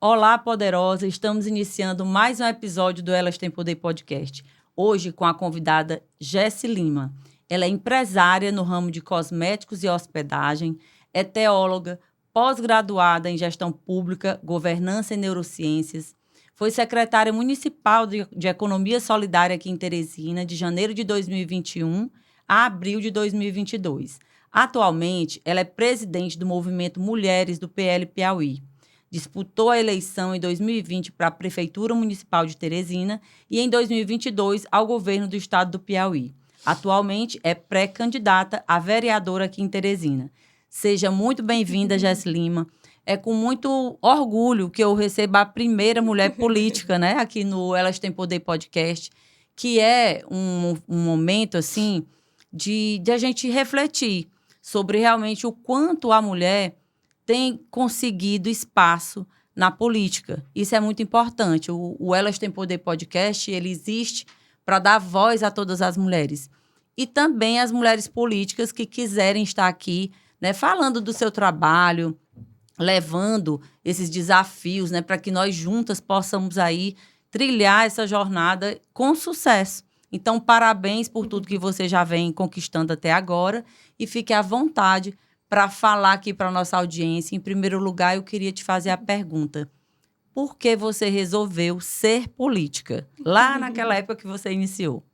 Olá, poderosa! Estamos iniciando mais um episódio do Elas Têm Poder Podcast. Hoje com a convidada Jessy Lima. Ela é empresária no ramo de cosméticos e hospedagem, é teóloga, pós-graduada em gestão pública, governança e neurociências. Foi secretária municipal de Economia Solidária aqui em Teresina, de janeiro de 2021 a abril de 2022. Atualmente, ela é presidente do movimento Mulheres do PL Piauí. Disputou a eleição em 2020 para a Prefeitura Municipal de Teresina e em 2022 ao governo do estado do Piauí. Atualmente é pré-candidata a vereadora aqui em Teresina. Seja muito bem-vinda, Jessy Lima. É com muito orgulho que eu recebo a primeira mulher política, né, aqui no Elas Têm Poder Podcast, que é um momento, assim, de a gente refletir sobre realmente o quanto a mulher tem conseguido espaço na política. Isso é muito importante. O Elas Têm Poder Podcast, ele existe para dar voz a todas as mulheres. E também as mulheres políticas que quiserem estar aqui, né, falando do seu trabalho, levando esses desafios, né, para que nós juntas possamos aí trilhar essa jornada com sucesso. Então, parabéns por tudo que você já vem conquistando até agora e fique à vontade para falar aqui para a nossa audiência. Em primeiro lugar, eu queria te fazer a pergunta: por que você resolveu ser política? Lá naquela época que você iniciou.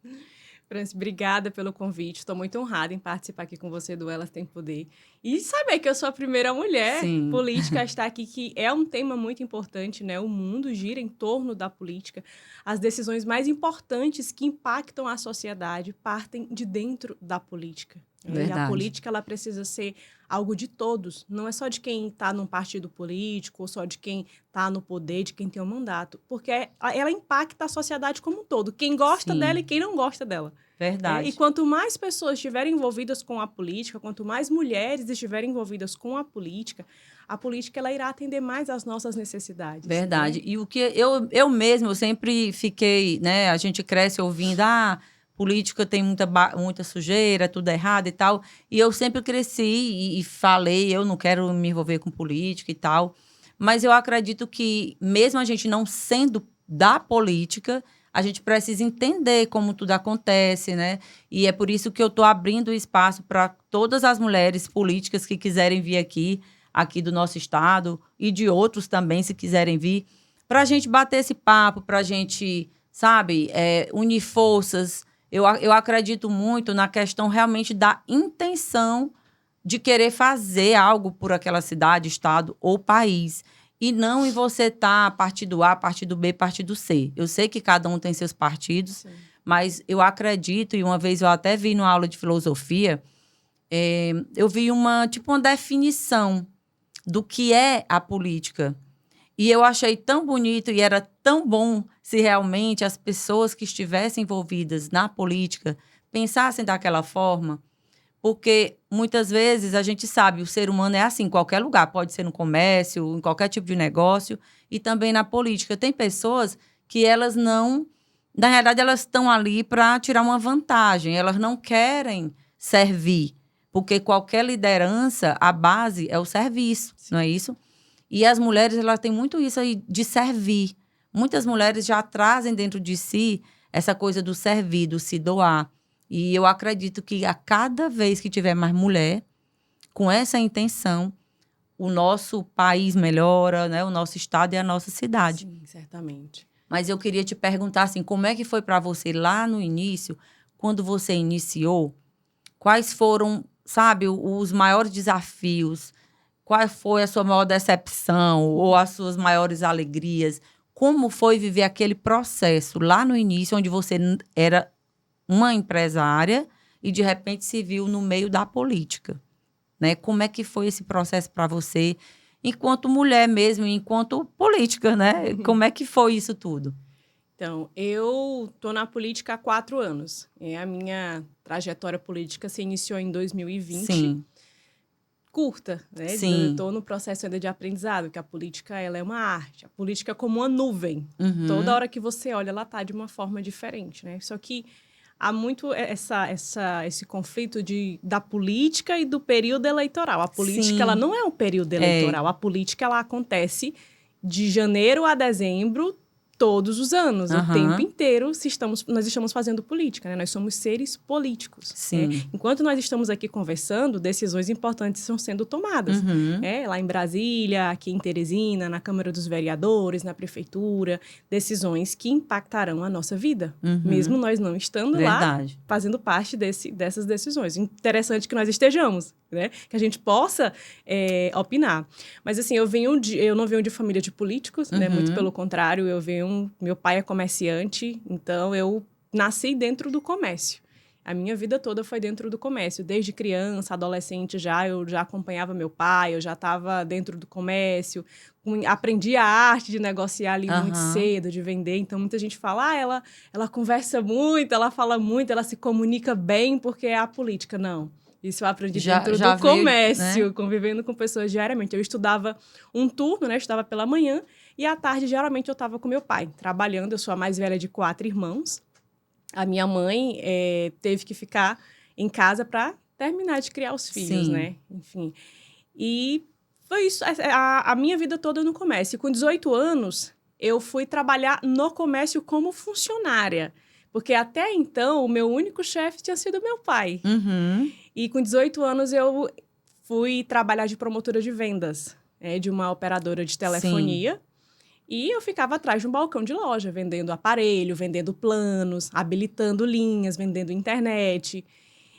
Franci, obrigada pelo convite. Estou muito honrada em participar aqui com você do Elas Têm Poder. E saber que eu sou a primeira mulher política a estar aqui, que é um tema muito importante, né? O mundo gira em torno da política. As decisões mais importantes que impactam a sociedade partem de dentro da política. Verdade. E a política, ela precisa ser algo de todos. Não é só de quem está num partido político, ou só de quem está no poder, de quem tem um mandato. Porque ela impacta a sociedade como um todo. Quem gosta dela e quem não gosta dela. Verdade. E quanto mais pessoas estiverem envolvidas com a política, quanto mais mulheres estiverem envolvidas com a política ela irá atender mais às nossas necessidades. Verdade. Né? E o que eu mesma, eu sempre fiquei, né? A gente cresce ouvindo, política tem muita sujeira, tudo errado e tal. E eu sempre cresci e falei, eu não quero me envolver com política e tal. Mas eu acredito que, mesmo a gente não sendo da política, a gente precisa entender como tudo acontece, né? E é por isso que eu estou abrindo espaço para todas as mulheres políticas que quiserem vir aqui do nosso estado e de outros também, se quiserem vir, para a gente bater esse papo, para a gente, sabe, unir forças. Eu acredito muito na questão realmente da intenção de querer fazer algo por aquela cidade, estado ou país. E não em você estar partido A, partido B, partido C. Eu sei que cada um tem seus partidos, sim, mas eu acredito, e uma vez eu até vi numa aula de filosofia, eu vi uma definição do que é a política. E eu achei tão bonito e era tão bom se realmente as pessoas que estivessem envolvidas na política pensassem daquela forma, porque muitas vezes a gente sabe, o ser humano é assim, em qualquer lugar, pode ser no comércio, em qualquer tipo de negócio, e também na política. Tem pessoas que elas não, na realidade, elas estão ali para tirar uma vantagem, elas não querem servir, porque qualquer liderança, a base é o serviço, não é isso? E as mulheres, elas têm muito isso aí de servir. Muitas mulheres já trazem dentro de si essa coisa do servir, do se doar. E eu acredito que a cada vez que tiver mais mulher, com essa intenção, o nosso país melhora, né? O nosso estado e a nossa cidade. Sim, certamente. Mas eu queria te perguntar, assim, como é que foi para você lá no início, quando você iniciou, quais foram, sabe, os maiores desafios? Qual foi a sua maior decepção ou as suas maiores alegrias? Como foi viver aquele processo lá no início, onde você era uma empresária e, de repente, se viu no meio da política, né? Como é que foi esse processo para você, enquanto mulher mesmo, enquanto política, né? Como é que foi isso tudo? Então, eu estou na política há 4 anos. A minha trajetória política se iniciou em 2020. Sim. Curta, né? Sim. Eu estou no processo ainda de aprendizado, que a política ela é uma arte. A política é como uma nuvem. Uhum. Toda hora que você olha, ela está de uma forma diferente, né? Só que há muito esse conflito da política e do período eleitoral. A política, ela não é um período eleitoral. A política, ela acontece de janeiro a dezembro, todos os anos, o tempo inteiro, nós estamos fazendo política, né? Nós somos seres políticos. Sim. Né? Enquanto nós estamos aqui conversando, decisões importantes estão sendo tomadas. Lá em Brasília, aqui em Teresina, na Câmara dos Vereadores, na Prefeitura, decisões que impactarão a nossa vida, mesmo nós não estando lá fazendo parte dessas decisões. Interessante que nós estejamos, né? Que a gente possa opinar. Mas, assim, eu não venho de família de políticos, né? Muito pelo contrário, meu pai é comerciante, então eu nasci dentro do comércio. A minha vida toda foi dentro do comércio. Desde criança, adolescente eu já acompanhava meu pai, eu já estava dentro do comércio, aprendi a arte de negociar ali muito cedo, de vender. Então, muita gente fala, ela conversa muito, ela fala muito, ela se comunica bem porque é a política. Não. Isso eu aprendi dentro do comércio, né? Convivendo com pessoas diariamente. Eu estudava um turno, né? Eu estudava pela manhã e à tarde, geralmente, eu estava com meu pai, trabalhando. Eu sou a mais velha de 4 irmãos. A minha mãe teve que ficar em casa para terminar de criar os filhos, né? Enfim. E foi isso. A minha vida toda no comércio. Com 18 anos, eu fui trabalhar no comércio como funcionária. Porque até então, o meu único chefe tinha sido meu pai. E com 18 anos, eu fui trabalhar de promotora de vendas, de uma operadora de telefonia. Sim. E eu ficava atrás de um balcão de loja, vendendo aparelho, vendendo planos, habilitando linhas, vendendo internet.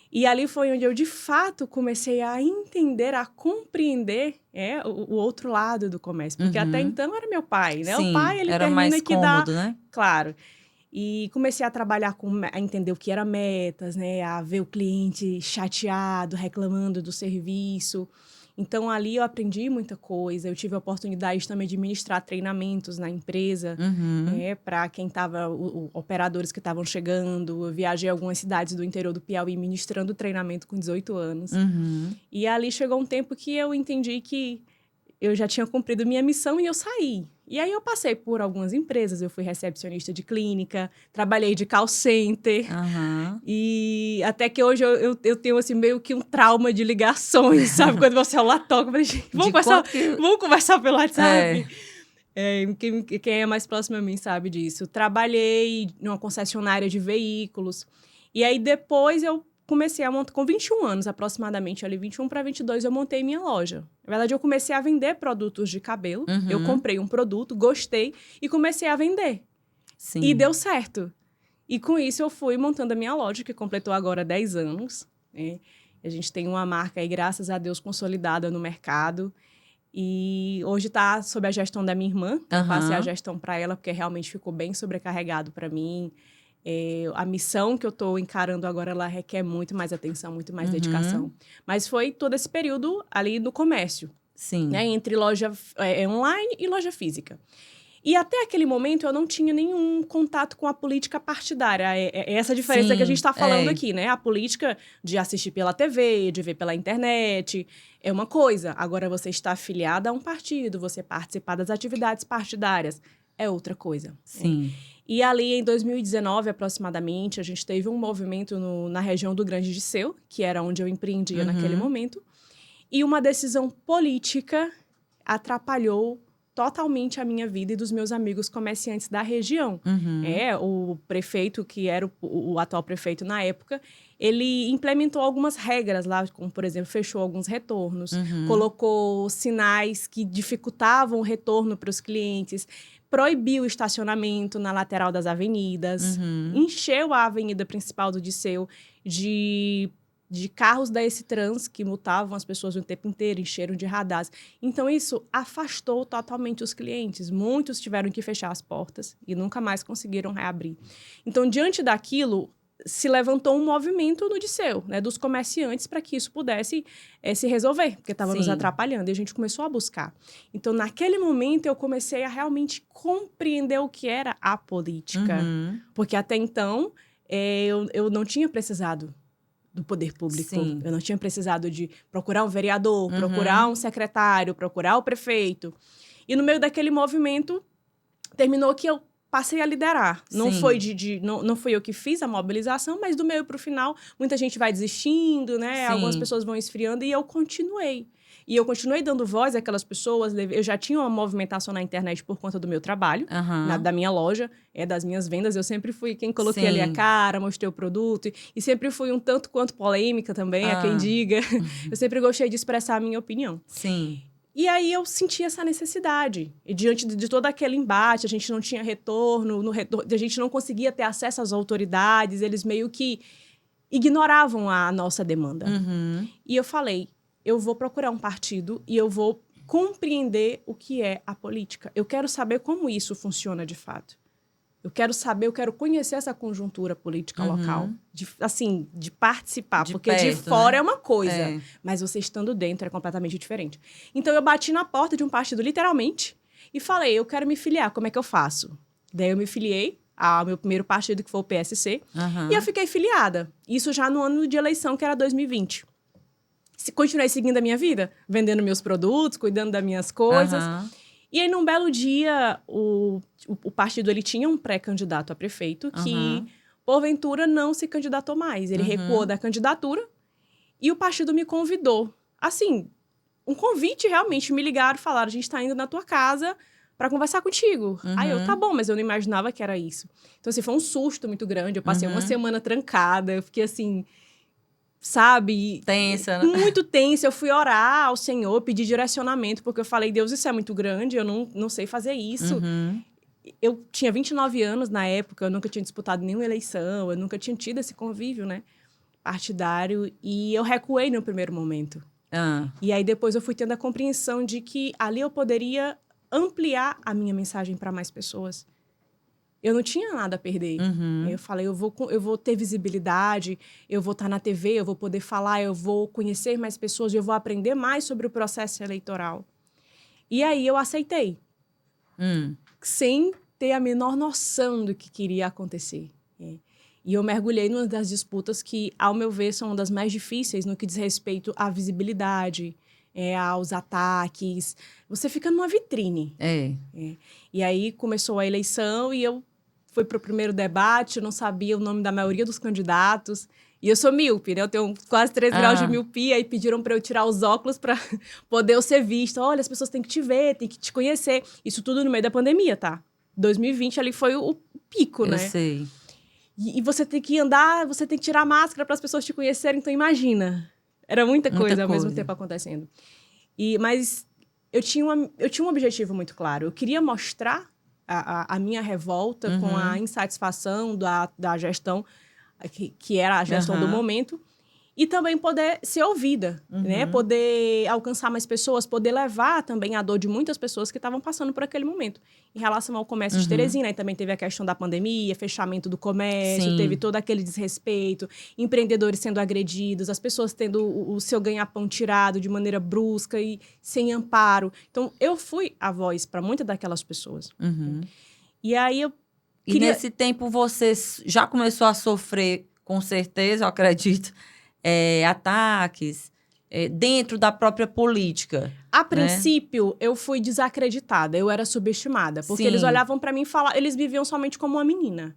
E ali foi onde eu, de fato, comecei a entender, a compreender o outro lado do comércio. Porque até então era meu pai, né? Sim, o pai, ele era termina mais que cômodo, dá... né? Claro. E comecei a trabalhar a entender o que era metas, né? A ver o cliente chateado, reclamando do serviço. Então, ali eu aprendi muita coisa. Eu tive a oportunidade também de ministrar treinamentos na empresa, para quem estava, operadores que estavam chegando. Eu viajei a algumas cidades do interior do Piauí ministrando treinamento com 18 anos. E ali chegou um tempo que eu entendi que eu já tinha cumprido minha missão e eu saí. E aí eu passei por algumas empresas, eu fui recepcionista de clínica, trabalhei de call center. E até que hoje eu tenho assim, meio que um trauma de ligações, sabe? Quando você é o lá toca, vamos conversar pelo WhatsApp. Quem é mais próximo a mim sabe disso. Trabalhei numa concessionária de veículos. E aí depois eu comecei a montar, com 21 anos aproximadamente, ali 21 para 22, eu montei minha loja. Na verdade, eu comecei a vender produtos de cabelo. Eu comprei um produto, gostei e comecei a vender. Sim. E deu certo. E com isso eu fui montando a minha loja, que completou agora 10 anos. Né? A gente tem uma marca aí, graças a Deus, consolidada no mercado. E hoje está sob a gestão da minha irmã. Eu passei a gestão para ela, porque realmente ficou bem sobrecarregado para mim. A missão que eu estou encarando agora, ela requer muito mais atenção, muito mais dedicação. Mas foi todo esse período ali no comércio. Sim. Né? Entre loja online e loja física. E até aquele momento eu não tinha nenhum contato com a política partidária. É essa diferença que a gente está falando aqui, né? A política de assistir pela TV, de ver pela internet, é uma coisa. Agora, você está afiliada a um partido, você participar das atividades partidárias, é outra coisa. Sim. Né? E ali, em 2019, aproximadamente, a gente teve um movimento na região do Grande de Seu, que era onde eu empreendia naquele momento, e uma decisão política atrapalhou totalmente a minha vida e dos meus amigos comerciantes da região. O prefeito, que era o atual prefeito na época, ele implementou algumas regras lá, como, por exemplo, fechou alguns retornos, colocou sinais que dificultavam o retorno para os clientes, proibiu o estacionamento na lateral das avenidas, encheu a avenida principal do Disseu de carros da Esse-Trans, que multavam as pessoas o tempo inteiro, encheram de radares. Então, isso afastou totalmente os clientes. Muitos tiveram que fechar as portas e nunca mais conseguiram reabrir. Então, diante daquilo, se levantou um movimento no Disseu, né, dos comerciantes, para que isso pudesse se resolver, porque estava nos atrapalhando. E a gente começou a buscar. Então, naquele momento, eu comecei a realmente compreender o que era a política. Porque até então, eu não tinha precisado do poder público. Sim. Eu não tinha precisado de procurar um vereador, procurar um secretário, procurar o prefeito. E no meio daquele movimento, terminou que eu passei a liderar. Não foi, não fui eu que fiz a mobilização, mas do meio para o final, muita gente vai desistindo, né? Algumas pessoas vão esfriando e eu continuei. E eu continuei dando voz àquelas pessoas. Eu já tinha uma movimentação na internet por conta do meu trabalho, da minha loja, das minhas vendas. Eu sempre fui quem coloquei ali a cara, mostrei o produto. E sempre fui um tanto quanto polêmica também, há quem diga. Eu sempre gostei de expressar a minha opinião. Sim. E aí eu senti essa necessidade. E diante de todo aquele embate, a gente não tinha retorno, a gente não conseguia ter acesso às autoridades, eles meio que ignoravam a nossa demanda. E eu falei, eu vou procurar um partido e eu vou compreender o que é a política. Eu quero saber como isso funciona de fato. Eu quero conhecer essa conjuntura política local, de participar, porque perto, de fora, né? É uma coisa, mas você estando dentro é completamente diferente. Então, eu bati na porta de um partido, literalmente, e falei, eu quero me filiar, como é que eu faço? Daí, eu me filiei ao meu primeiro partido, que foi o PSC, e eu fiquei filiada. Isso já no ano de eleição, que era 2020. Continuei seguindo a minha vida, vendendo meus produtos, cuidando das minhas coisas. E aí, num belo dia, o partido ele tinha um pré-candidato a prefeito que, porventura, não se candidatou mais. Ele recuou da candidatura e o partido me convidou. Assim, um convite realmente. Me ligaram e falaram, a gente está indo na tua casa para conversar contigo. Aí eu, tá bom, mas eu não imaginava que era isso. Então, assim, foi um susto muito grande. Eu passei uma semana trancada. Eu fiquei assim... Sabe? Tensa, né? Muito tensa. Eu fui orar ao Senhor, pedir direcionamento, porque eu falei, Deus, isso é muito grande, eu não sei fazer isso. Eu tinha 29 anos na época, eu nunca tinha disputado nenhuma eleição, eu nunca tinha tido esse convívio, né, partidário, e eu recuei no primeiro momento. E aí depois eu fui tendo a compreensão de que ali eu poderia ampliar a minha mensagem para mais pessoas. Eu não tinha nada a perder. Eu falei, eu vou ter visibilidade, eu vou estar na TV, eu vou poder falar, eu vou conhecer mais pessoas, eu vou aprender mais sobre o processo eleitoral. E aí eu aceitei, sem ter a menor noção do que queria acontecer. E eu mergulhei numa das disputas que, ao meu ver, são uma das mais difíceis no que diz respeito à visibilidade, aos ataques. Você fica numa vitrine. E aí começou a eleição e eu fui para o primeiro debate, eu não sabia o nome da maioria dos candidatos. E eu sou míope, né? Eu tenho quase 3 graus de miopia e pediram para eu tirar os óculos para poder eu ser vista. Olha, as pessoas têm que te ver, têm que te conhecer. Isso tudo no meio da pandemia, tá? 2020 ali foi o pico, né? Eu sei. E você tem que andar, você tem que tirar a máscara para as pessoas te conhecerem. Então, imagina. Era muita coisa ao mesmo tempo acontecendo. Mas eu tinha um objetivo muito claro. Eu queria mostrar a minha revolta com a insatisfação da gestão, que era a gestão do momento, e também poder ser ouvida, né? Poder alcançar mais pessoas, poder levar também a dor de muitas pessoas que estavam passando por aquele momento. Em relação ao comércio de Teresina, aí também teve a questão da pandemia, fechamento do comércio, teve todo aquele desrespeito, empreendedores sendo agredidos, as pessoas tendo o seu ganha-pão tirado de maneira brusca e sem amparo. Então, eu fui a voz para muitas daquelas pessoas. E aí eu queria... E nesse tempo você já começou a sofrer, com certeza, eu acredito, ataques dentro da própria política. A princípio, eu fui desacreditada, eu era subestimada. Porque eles olhavam para mim e falavam, eles me viam somente como uma menina.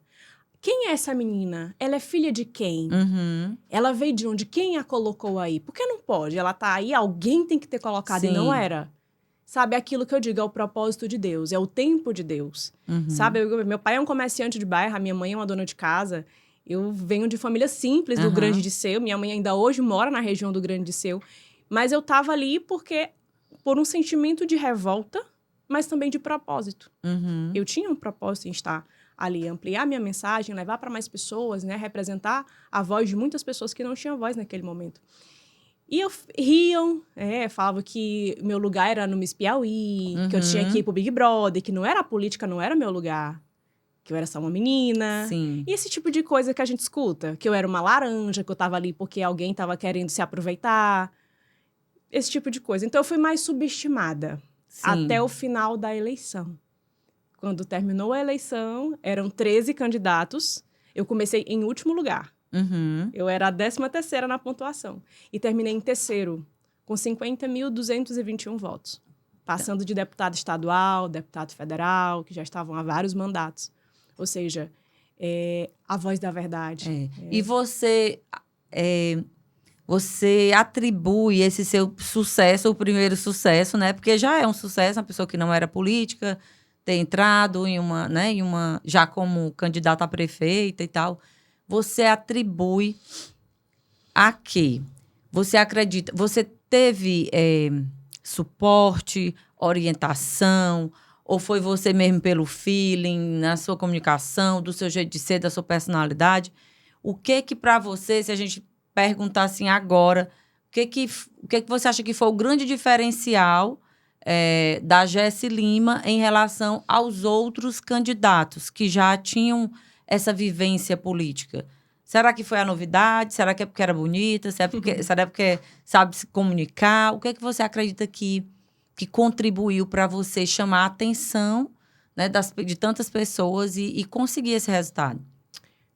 Quem é essa menina? Ela é filha de quem? Ela veio de onde? Quem a colocou aí? Por que não pode? Ela tá aí, alguém tem que ter colocado e não era. Sabe, aquilo que eu digo, é o propósito de Deus, é o tempo de Deus. Sabe, meu pai é um comerciante de bairro, a minha mãe é uma dona de casa. Eu venho de família simples do Grande de Seu. Minha mãe ainda hoje mora na região do Grande de Seu. Mas eu tava ali por um sentimento de revolta, mas também de propósito. Eu tinha um propósito em estar ali, ampliar minha mensagem, levar para mais pessoas, né? Representar a voz de muitas pessoas que não tinham voz naquele momento. E riam, falavam que meu lugar era no Miss Piauí, que eu tinha que ir pro Big Brother, que não era a política, não era meu lugar. Que eu era só uma menina. E esse tipo de coisa que a gente escuta. Que eu era uma laranja, que eu tava ali porque alguém tava querendo se aproveitar. Esse tipo de coisa. Então, eu fui mais subestimada. Até o final da eleição. Quando terminou a eleição, eram 13 candidatos. Eu comecei em último lugar. Eu era a 13ª na pontuação. E terminei em terceiro, com 50.221 votos. Passando de deputado estadual, deputado federal, que já estavam há vários mandatos. Ou seja, a voz da verdade. E você você atribui esse seu sucesso, o primeiro sucesso, né? Porque já é um sucesso, uma pessoa que não era política, ter entrado já como candidata a prefeita e tal. Você atribui a quê? Você acredita? Você teve suporte, orientação, ou foi você mesmo pelo feeling, na sua comunicação, do seu jeito de ser, da sua personalidade? O que para você, se a gente perguntar assim agora, o que você acha que foi o grande diferencial da Jesse Lima em relação aos outros candidatos que já tinham essa vivência política? Será que foi a novidade? Será que é porque era bonita? Será porque sabe se comunicar? O que você acredita que contribuiu para você chamar a atenção, né, de tantas pessoas e conseguir esse resultado?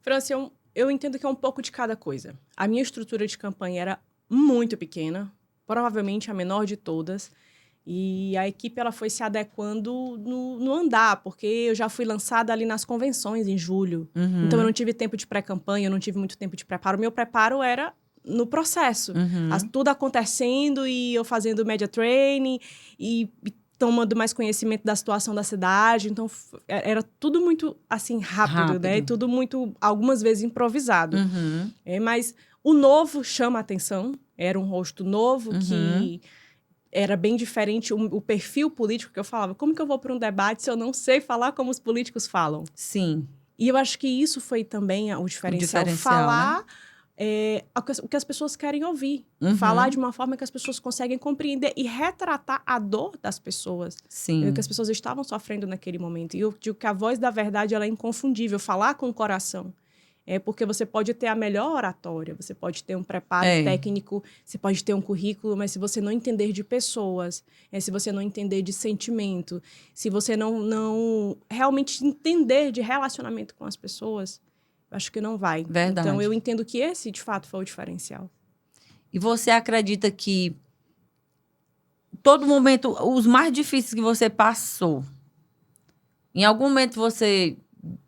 Franci, eu entendo que é um pouco de cada coisa. A minha estrutura de campanha era muito pequena, provavelmente a menor de todas. E a equipe ela foi se adequando no andar, porque eu já fui lançada ali nas convenções em julho. Uhum. Então, eu não tive tempo de pré-campanha, eu não tive muito tempo de preparo. O meu preparo era no processo. Uhum. Tudo acontecendo e eu fazendo media training e tomando mais conhecimento da situação da cidade. Então, era tudo muito, assim, rápido, né? E tudo muito, algumas vezes, improvisado. Uhum. Mas o novo chama a atenção. Era um rosto novo que era bem diferente o perfil político que eu falava. Como que eu vou para um debate se eu não sei falar como os políticos falam? Sim. E eu acho que isso foi também o diferencial. Falar, né? O que as pessoas querem ouvir. Falar de uma forma que as pessoas conseguem compreender e retratar a dor das pessoas. Sim. O que as pessoas estavam sofrendo naquele momento. E eu digo que a voz da verdade ela é inconfundível. Falar com o coração. Porque você pode ter a melhor oratória, você pode ter um preparo técnico, você pode ter um currículo, mas se você não entender de pessoas, se você não entender de sentimento, se você não realmente entender de relacionamento com as pessoas, eu acho que não vai. Verdade. Então, eu entendo que esse, de fato, foi o diferencial. E você acredita que todo momento, os mais difíceis que você passou, em algum momento você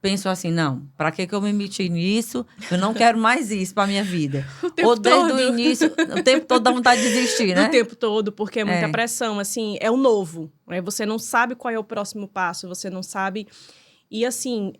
pensou assim, não, para que eu me meti nisso? Eu não quero mais isso para minha vida. Ou desde o início, o tempo todo dá vontade de desistir, né? O tempo todo, porque é muita pressão, assim, é o novo. Né? Você não sabe qual é o próximo passo, você não sabe... E, assim,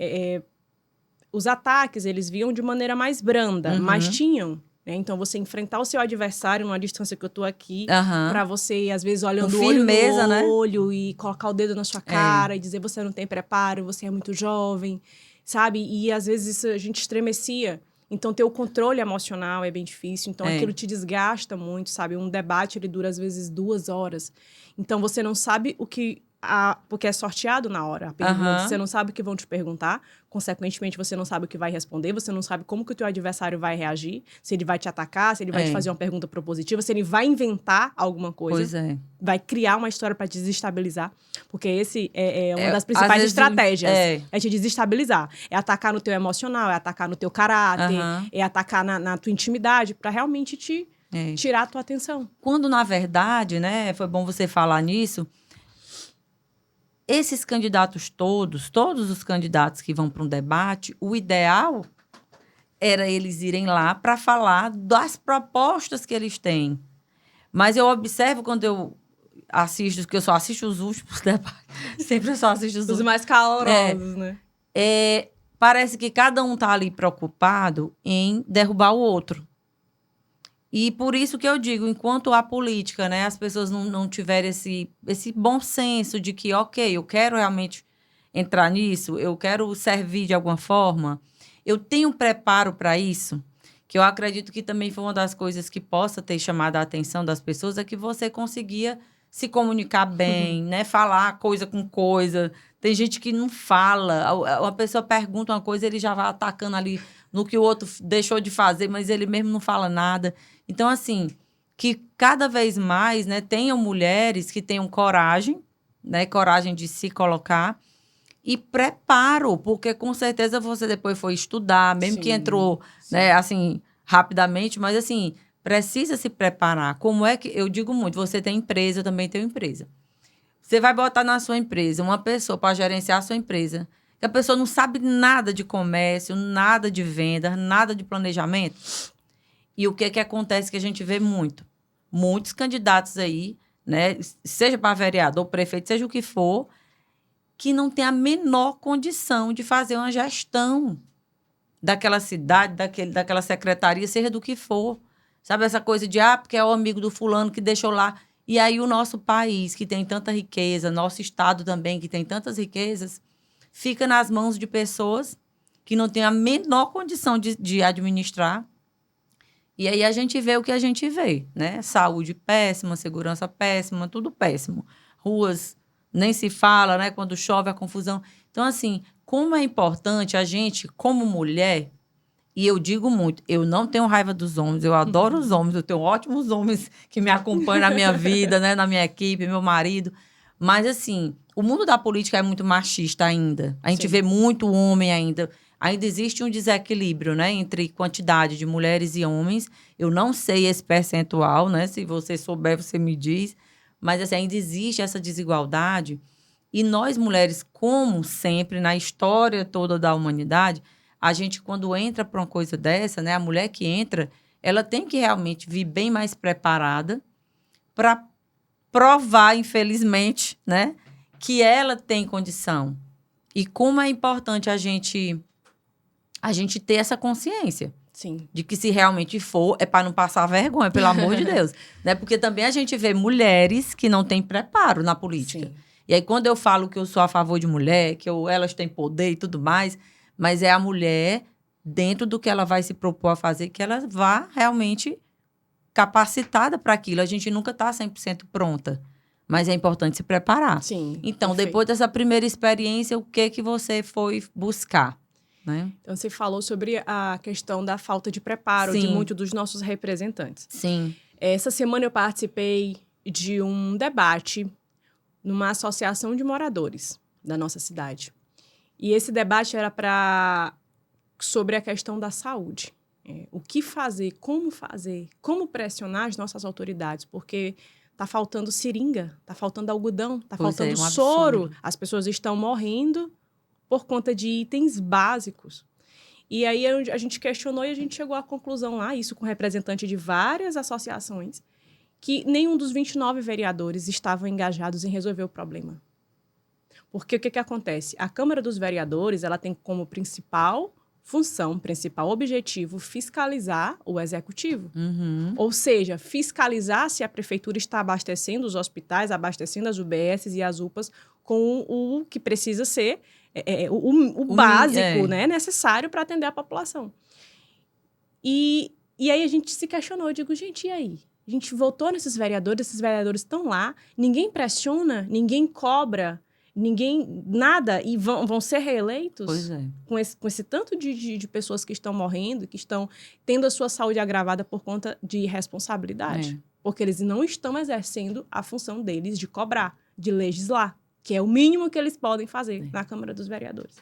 os ataques, eles vinham de maneira mais branda, mas tinham... Então, você enfrentar o seu adversário numa distância que eu tô aqui, pra você, às vezes, olhando o olho no olho, né? E colocar o dedo na sua cara e dizer, você não tem preparo, você é muito jovem, sabe? E, às vezes, isso a gente estremecia. Então, ter o controle emocional é bem difícil. Então, aquilo te desgasta muito, sabe? Um debate, ele dura, às vezes, 2 horas. Então, você não sabe o que... porque é sorteado na hora a pergunta. Você não sabe o que vão te perguntar. Consequentemente, você não sabe o que vai responder. Você não sabe como que o teu adversário vai reagir. Se ele vai te atacar, se ele vai te fazer uma pergunta propositiva, se ele vai inventar alguma coisa. Pois é. Vai criar uma história para te desestabilizar. Porque esse é uma das principais estratégias. É te desestabilizar. É atacar no teu emocional, é atacar no teu caráter, é atacar na tua intimidade, para realmente te tirar a tua atenção. Quando, na verdade, né, foi bom você falar nisso, esses candidatos todos os candidatos que vão para um debate, o ideal era eles irem lá para falar das propostas que eles têm. Mas eu observo quando eu assisto, porque eu só assisto os últimos debates, sempre eu só assisto os mais calorosos, né? Parece que cada um está ali preocupado em derrubar o outro. E por isso que eu digo, enquanto a política, né, as pessoas não tiverem esse bom senso de que, ok, eu quero realmente entrar nisso, eu quero servir de alguma forma, eu tenho preparo para isso, que eu acredito que também foi uma das coisas que possa ter chamado a atenção das pessoas, é que você conseguia se comunicar bem, né, falar coisa com coisa. Tem gente que não fala, uma pessoa pergunta uma coisa, ele já vai atacando ali no que o outro deixou de fazer, mas ele mesmo não fala nada. Então, assim, que cada vez mais, né, tenham mulheres que tenham coragem, né, coragem de se colocar e preparo, porque com certeza você depois foi estudar, mesmo que entrou, né, assim, rapidamente, mas, assim, precisa se preparar. Como é que... Eu digo muito, você tem empresa, eu também tenho empresa. Você vai botar na sua empresa uma pessoa para gerenciar a sua empresa, que a pessoa não sabe nada de comércio, nada de venda, nada de planejamento. E o que acontece que a gente vê muitos candidatos aí, né, seja para vereador, prefeito, seja o que for, que não tem a menor condição de fazer uma gestão daquela cidade, daquela secretaria, seja do que for. Sabe essa coisa de, porque é o amigo do fulano que deixou lá. E aí o nosso país, que tem tanta riqueza, nosso estado também, que tem tantas riquezas, fica nas mãos de pessoas que não têm a menor condição de administrar. E aí a gente vê o que a gente vê, né? Saúde péssima, segurança péssima, tudo péssimo. Ruas nem se fala, né? Quando chove, a confusão. Então, assim, como é importante a gente, como mulher, e eu digo muito, eu não tenho raiva dos homens, eu adoro os homens, eu tenho ótimos homens que me acompanham na minha vida, né? Na minha equipe, meu marido. Mas, assim, o mundo da política é muito machista ainda. A gente vê muito homem ainda. Ainda existe um desequilíbrio, né? Entre quantidade de mulheres e homens. Eu não sei esse percentual, né? Se você souber, você me diz. Mas, assim, ainda existe essa desigualdade. E nós, mulheres, como sempre, na história toda da humanidade, a gente, quando entra para uma coisa dessa, né? A mulher que entra, ela tem que realmente vir bem mais preparada para provar, infelizmente, né? Que ela tem condição. E como é importante a gente ter essa consciência. Sim. De que se realmente for, é para não passar vergonha, pelo amor de Deus. Né? Porque também a gente vê mulheres que não têm preparo na política. Sim. E aí, quando eu falo que eu sou a favor de mulher, que elas têm poder e tudo mais, mas é a mulher, dentro do que ela vai se propor a fazer, que ela vá realmente capacitada para aquilo. A gente nunca está 100% pronta. Mas é importante se preparar. Sim, então, perfeito. Depois dessa primeira experiência, o que você foi buscar? Né? Então, você falou sobre a questão da falta de preparo de muitos dos nossos representantes. Sim. Essa semana eu participei de um debate numa associação de moradores da nossa cidade. E esse debate era sobre a questão da saúde. O que fazer, como pressionar as nossas autoridades, porque está faltando seringa, está faltando algodão, está faltando soro. As pessoas estão morrendo por conta de itens básicos. E aí a gente questionou e a gente chegou à conclusão lá, isso com representante de várias associações, que nenhum dos 29 vereadores estavam engajados em resolver o problema. Porque o que acontece? A Câmara dos Vereadores, ela tem como principal função, principal objetivo, fiscalizar o executivo. Uhum. Ou seja, fiscalizar se a prefeitura está abastecendo os hospitais, abastecendo as UBSs e as UPAs com o que precisa ser o básico, né, necessário para atender a população. E aí a gente se questionou, eu digo, gente, e aí? A gente votou nesses vereadores, esses vereadores estão lá, ninguém pressiona, ninguém cobra, nada, e vão ser reeleitos? Pois é. Com esse tanto de pessoas que estão morrendo, que estão tendo a sua saúde agravada por conta de irresponsabilidade. Porque eles não estão exercendo a função deles de cobrar, de legislar, que é o mínimo que eles podem fazer na Câmara dos Vereadores.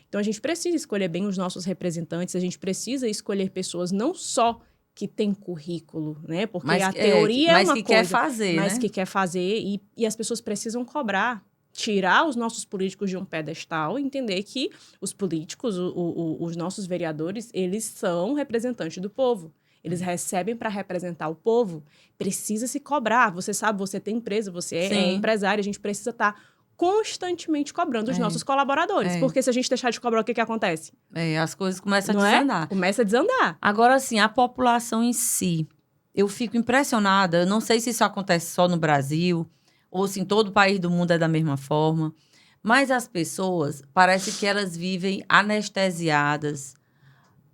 Então, a gente precisa escolher bem os nossos representantes, a gente precisa escolher pessoas não só que têm currículo, né? Porque a teoria é uma coisa, quer fazer, mas né? que quer fazer, e as pessoas precisam cobrar, tirar os nossos políticos de um pedestal e entender que os políticos, os nossos vereadores, eles são representantes do povo. Eles recebem para representar o povo. Precisa se cobrar. Você sabe, você tem empresa, você é empresário, a gente precisa estar constantemente cobrando os nossos colaboradores. Porque se a gente deixar de cobrar, o que acontece? As coisas começam a desandar. Começa a desandar. Agora, assim, a população em si, eu fico impressionada. Eu não sei se isso acontece só no Brasil ou se em todo o país do mundo é da mesma forma. Mas as pessoas, parece que elas vivem anestesiadas.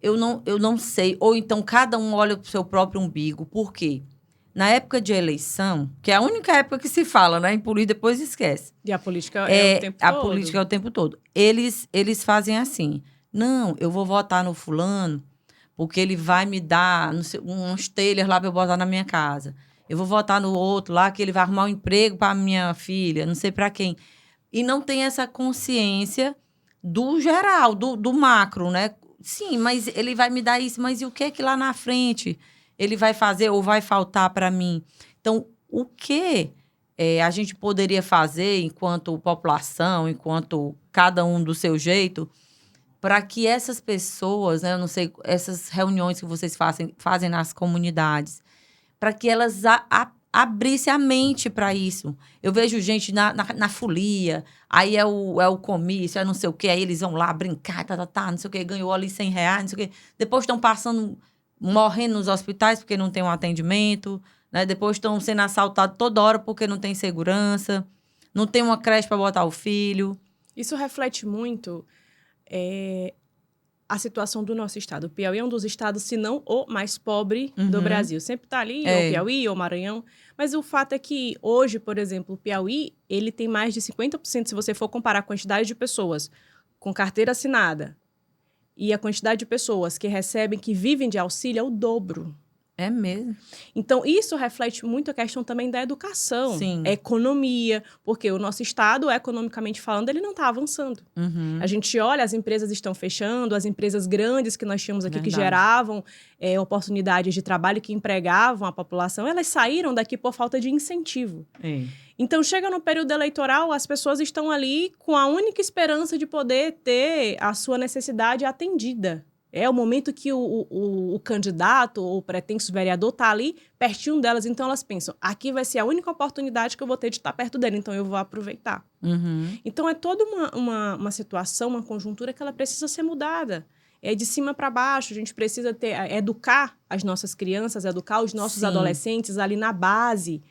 Eu não sei. Ou então, cada um olha para o seu próprio umbigo. Por quê? Na época de eleição, que é a única época que se fala, né? Em política, depois esquece. E a política é o tempo todo. A política é o tempo todo. Eles fazem assim. Não, eu vou votar no fulano porque ele vai me dar uns telhas lá para eu botar na minha casa. Eu vou votar no outro lá que ele vai arrumar um emprego para minha filha, não sei para quem. E não tem essa consciência do geral, do macro, né? Sim, mas ele vai me dar isso, mas e o que é que lá na frente ele vai fazer ou vai faltar para mim? Então, o que a gente poderia fazer enquanto população, enquanto cada um do seu jeito, para que essas pessoas, né, eu não sei, essas reuniões que vocês fazem nas comunidades, para que elas abrissem a mente para isso. Eu vejo gente na folia, aí é o comício, é não sei o quê, aí eles vão lá brincar, não sei o quê, ganhou ali R$100, não sei o quê. Depois estão morrendo nos hospitais porque não tem um atendimento, né? Depois estão sendo assaltados toda hora porque não tem segurança, não tem uma creche para botar o filho. Isso reflete muito a situação do nosso estado. O Piauí é um dos estados, se não o mais pobre do Brasil. Sempre está ali, ou Piauí, ou Maranhão. Mas o fato é que hoje, por exemplo, o Piauí, ele tem mais de 50%, se você for comparar a quantidade de pessoas com carteira assinada e a quantidade de pessoas que recebem, que vivem de auxílio, é o dobro. É mesmo. Então, isso reflete muito a questão também da educação, Sim. A economia, porque o nosso estado, economicamente falando, ele não está avançando. A gente olha, as empresas estão fechando, as empresas grandes que nós tínhamos aqui, que geravam oportunidades de trabalho, que empregavam a população, elas saíram daqui por falta de incentivo. Então, chega no período eleitoral, as pessoas estão ali com a única esperança de poder ter a sua necessidade atendida. É o momento que o candidato ou o pretenso vereador está ali pertinho delas. Então, elas pensam, aqui vai ser a única oportunidade que eu vou ter de estar perto dele, então eu vou aproveitar. Então, é toda uma situação, uma conjuntura que ela precisa ser mudada. É de cima para baixo, a gente precisa educar as nossas crianças, educar os nossos adolescentes ali na base,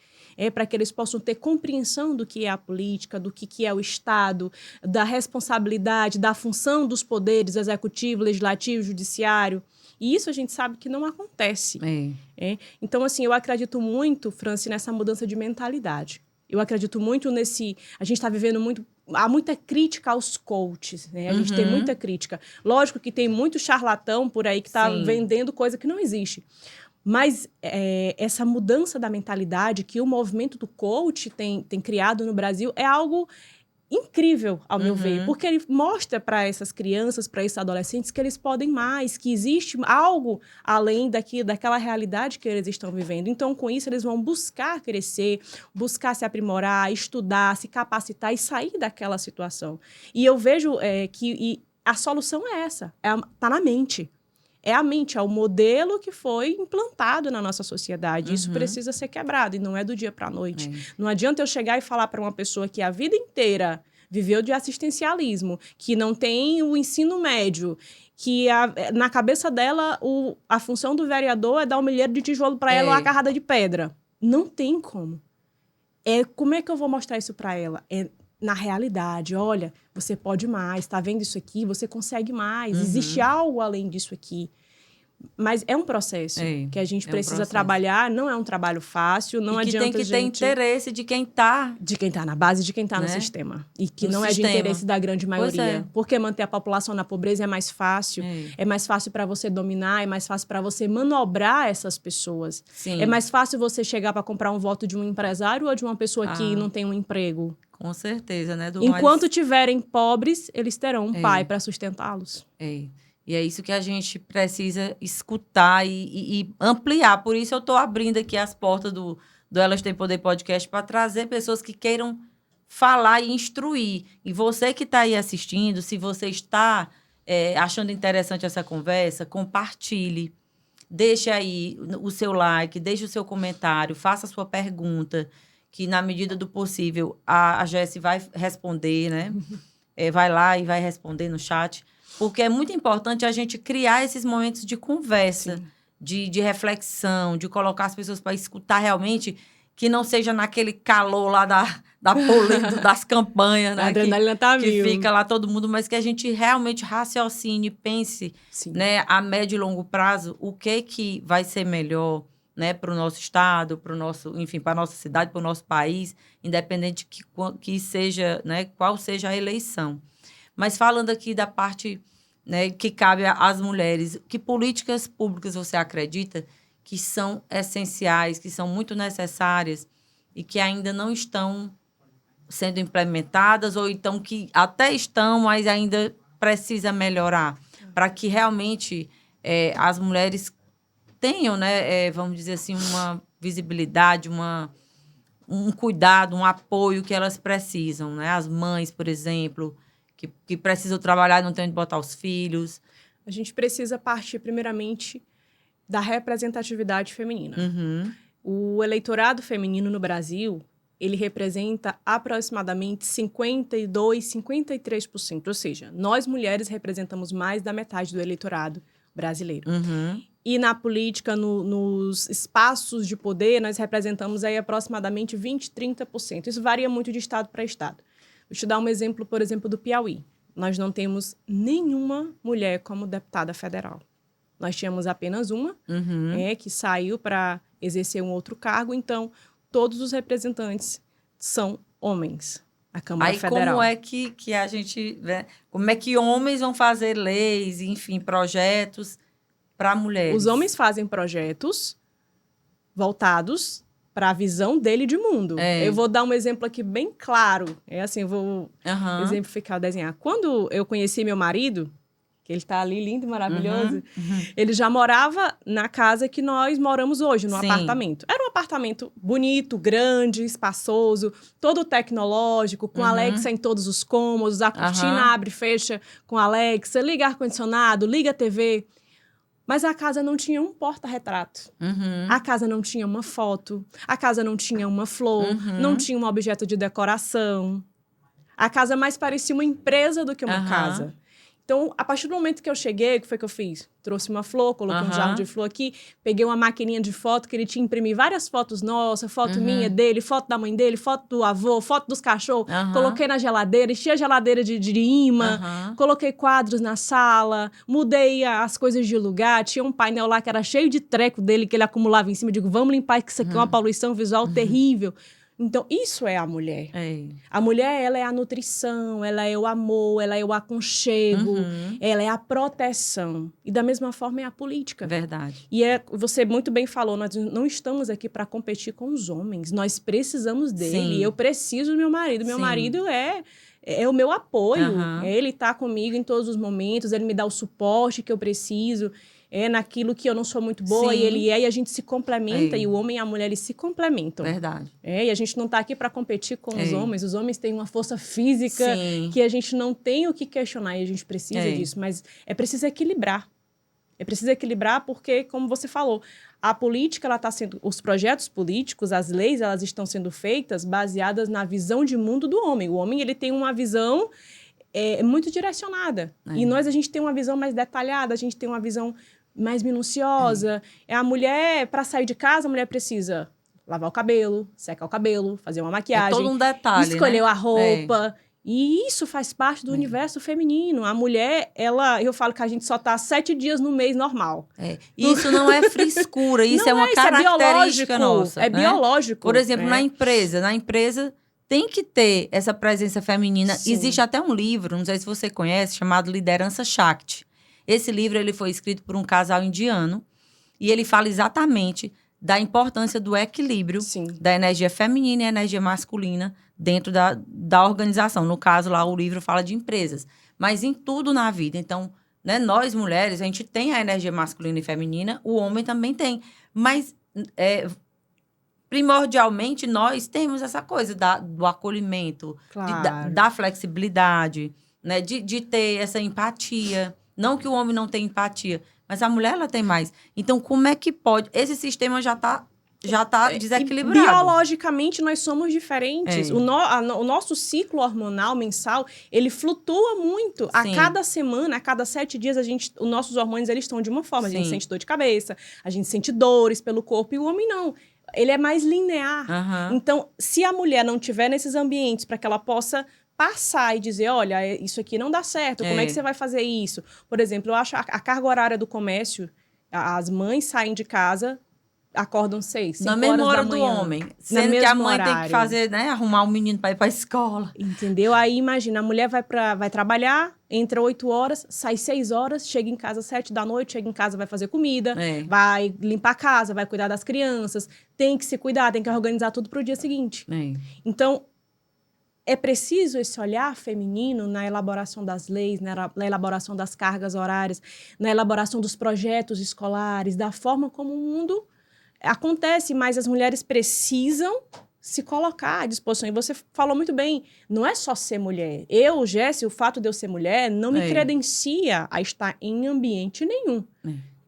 para que eles possam ter compreensão do que é a política, do que é o Estado, da responsabilidade, da função dos poderes executivo, legislativo, judiciário. E isso a gente sabe que não acontece. Então, assim, eu acredito muito, Franci, nessa mudança de mentalidade. Eu acredito muito nesse... A gente está vivendo muito... Há muita crítica aos coaches, né? A gente tem muita crítica. Lógico que tem muito charlatão por aí que está vendendo coisa que não existe. Mas essa mudança da mentalidade que o movimento do coach tem criado no Brasil é algo incrível, ao meu ver, porque ele mostra para essas crianças, para esses adolescentes, que eles podem mais, que existe algo além daquela realidade que eles estão vivendo. Então, com isso, eles vão buscar crescer, buscar se aprimorar, estudar, se capacitar e sair daquela situação. E eu vejo que a solução é essa, está na mente. É a mente, é o modelo que foi implantado na nossa sociedade. Isso precisa ser quebrado, e não é do dia para a noite. Não adianta eu chegar e falar para uma pessoa que a vida inteira viveu de assistencialismo, que não tem o ensino médio, que na cabeça dela a função do vereador é dar um milheiro de tijolo para ela ou uma carrada de pedra. Não tem como. Como é que eu vou mostrar isso para ela? Na realidade, olha, você pode mais, tá vendo isso aqui? Você consegue mais, existe algo além disso aqui. Mas é um processo que a gente precisa trabalhar, não é um trabalho fácil, não adianta tem que ter interesse de quem está... De quem está na base, de quem está no sistema. E que não é de interesse da grande maioria. Porque manter a população na pobreza é mais fácil. É mais fácil para você dominar, é mais fácil para você manobrar essas pessoas. É mais fácil você chegar para comprar um voto de um empresário ou de uma pessoa que não tem um emprego. Com certeza, né? Enquanto tiverem pobres, eles terão um pai para sustentá-los. E é isso que a gente precisa escutar e ampliar. Por isso eu estou abrindo aqui as portas do Elas Têm Poder Podcast para trazer pessoas que queiram falar e instruir. E você que está aí assistindo, se você está achando interessante essa conversa, compartilhe. Deixe aí o seu like, deixe o seu comentário, faça a sua pergunta, que na medida do possível a Jessi vai responder, né? Vai lá e vai responder no chat. Porque é muito importante a gente criar esses momentos de conversa, de reflexão, de colocar as pessoas para escutar realmente, que não seja naquele calor lá da polêmica, das campanhas, né? A adrenalina tá que fica lá todo mundo, mas que a gente realmente raciocine, pense, né, a médio e longo prazo, o que vai ser melhor, né, para o nosso estado, para a nossa cidade, para o nosso país, independente que seja, né, qual seja a eleição. Mas falando aqui da parte, né, que cabe às mulheres, que políticas públicas você acredita que são essenciais, que são muito necessárias e que ainda não estão sendo implementadas, ou então que até estão, mas ainda precisa melhorar, para que realmente as mulheres tenham, né, vamos dizer assim, uma visibilidade, um cuidado, um apoio que elas precisam, né? As mães, por exemplo, que precisam trabalhar e não tem onde botar os filhos? A gente precisa partir, primeiramente, da representatividade feminina. Uhum. O eleitorado feminino no Brasil, ele representa aproximadamente 52%, 53%. Ou seja, nós mulheres representamos mais da metade do eleitorado brasileiro. Uhum. E na política, nos espaços de poder, nós representamos aí aproximadamente 20%, 30%. Isso varia muito de estado para estado. Vou te dar um exemplo, por exemplo, do Piauí. Nós não temos nenhuma mulher como deputada federal. Nós tínhamos apenas uma, que saiu para exercer um outro cargo. Então, todos os representantes são homens. A Câmara Federal. Como é que a gente... Né? Como é que homens vão fazer leis, enfim, projetos para mulheres? Os homens fazem projetos voltados para a visão dele de mundo. Eu vou dar um exemplo aqui bem claro. Vou exemplificar, desenhar. Quando eu conheci meu marido, que ele está ali lindo e maravilhoso, ele já morava na casa que nós moramos hoje, no apartamento. Era um apartamento bonito, grande, espaçoso, todo tecnológico, com Alexa em todos os cômodos, a cortina abre e fecha com Alexa, liga ar-condicionado, liga a TV. Mas a casa não tinha um porta-retrato. A casa não tinha uma foto. A casa não tinha uma flor. Não tinha um objeto de decoração. A casa mais parecia uma empresa do que uma casa. Então, a partir do momento que eu cheguei, o que foi que eu fiz? Trouxe uma flor, coloquei um jarro de flor aqui, peguei uma maquininha de foto que ele tinha imprimido várias fotos nossas, foto minha, dele, foto da mãe dele, foto do avô, foto dos cachorros. Coloquei na geladeira, enchi a geladeira de imã, coloquei quadros na sala, mudei as coisas de lugar. Tinha um painel lá que era cheio de treco dele, que ele acumulava em cima. Eu digo, vamos limpar, que isso aqui é uma poluição visual terrível. Então, isso é a mulher. A mulher, ela é a nutrição, ela é o amor, ela é o aconchego, ela é a proteção. E da mesma forma é a política. Verdade. E você muito bem falou, nós não estamos aqui para competir com os homens, nós precisamos dele. Sim. Eu preciso do meu marido. Meu marido é o meu apoio. Ele está comigo em todos os momentos, ele me dá o suporte que eu preciso. Naquilo que eu não sou muito boa, e ele e a gente se complementa, e o homem e a mulher, eles se complementam. Verdade. E a gente não está aqui para competir com os homens têm uma força física que a gente não tem o que questionar, e a gente precisa disso, mas é preciso equilibrar. É preciso equilibrar porque, como você falou, a política, ela está sendo, os projetos políticos, as leis, elas estão sendo feitas baseadas na visão de mundo do homem. O homem, ele tem uma visão muito direcionada, e a gente tem uma visão mais detalhada, a gente tem uma visão mais minuciosa. A mulher, para sair de casa, a mulher precisa lavar o cabelo, secar o cabelo, fazer uma maquiagem. Todo um detalhe, escolher a roupa. E isso faz parte do universo feminino. A mulher, eu falo que a gente só está 7 dias no mês normal. Isso não é frescura, isso é uma característica nossa. É biológico. Por exemplo, na empresa tem que ter essa presença feminina. Sim. Existe até um livro, não sei se você conhece, chamado Liderança Shakti. Esse livro ele foi escrito por um casal indiano e ele fala exatamente da importância do equilíbrio da energia feminina e energia masculina dentro da organização. No caso, lá, o livro fala de empresas, mas em tudo na vida. Então, né, nós, mulheres, a gente tem a energia masculina e feminina, o homem também tem. Mas, primordialmente, nós temos essa coisa do acolhimento, da flexibilidade, né, de ter essa empatia. Não que o homem não tenha empatia, mas a mulher, ela tem mais. Então, como é que pode? Esse sistema já tá desequilibrado. Biologicamente, nós somos diferentes. O nosso ciclo hormonal mensal, ele flutua muito. Sim. A cada semana, a cada 7 dias, os nossos hormônios, eles estão de uma forma. A gente sente dor de cabeça, a gente sente dores pelo corpo, e o homem não. Ele é mais linear. Então, se a mulher não tiver nesses ambientes para que ela possa passar e dizer, olha, isso aqui não dá certo, como é que você vai fazer isso? Por exemplo, eu acho a carga horária do comércio, as mães saem de casa, acordam 6, 5 horas da manhã. Na mesma hora do homem. Sendo que a mãe tem que fazer, né, arrumar o menino para ir para a escola. Entendeu? Aí, imagina, a mulher vai trabalhar, entra 8 horas, sai 6 horas, chega em casa 7 da noite, chega em casa, vai fazer comida, vai limpar a casa, vai cuidar das crianças, tem que se cuidar, tem que organizar tudo para o dia seguinte. Então, é preciso esse olhar feminino na elaboração das leis, na elaboração das cargas horárias, na elaboração dos projetos escolares, da forma como o mundo acontece, mas as mulheres precisam se colocar à disposição. E você falou muito bem, não é só ser mulher. Eu, Jéssica, o fato de eu ser mulher não me credencia a estar em ambiente nenhum.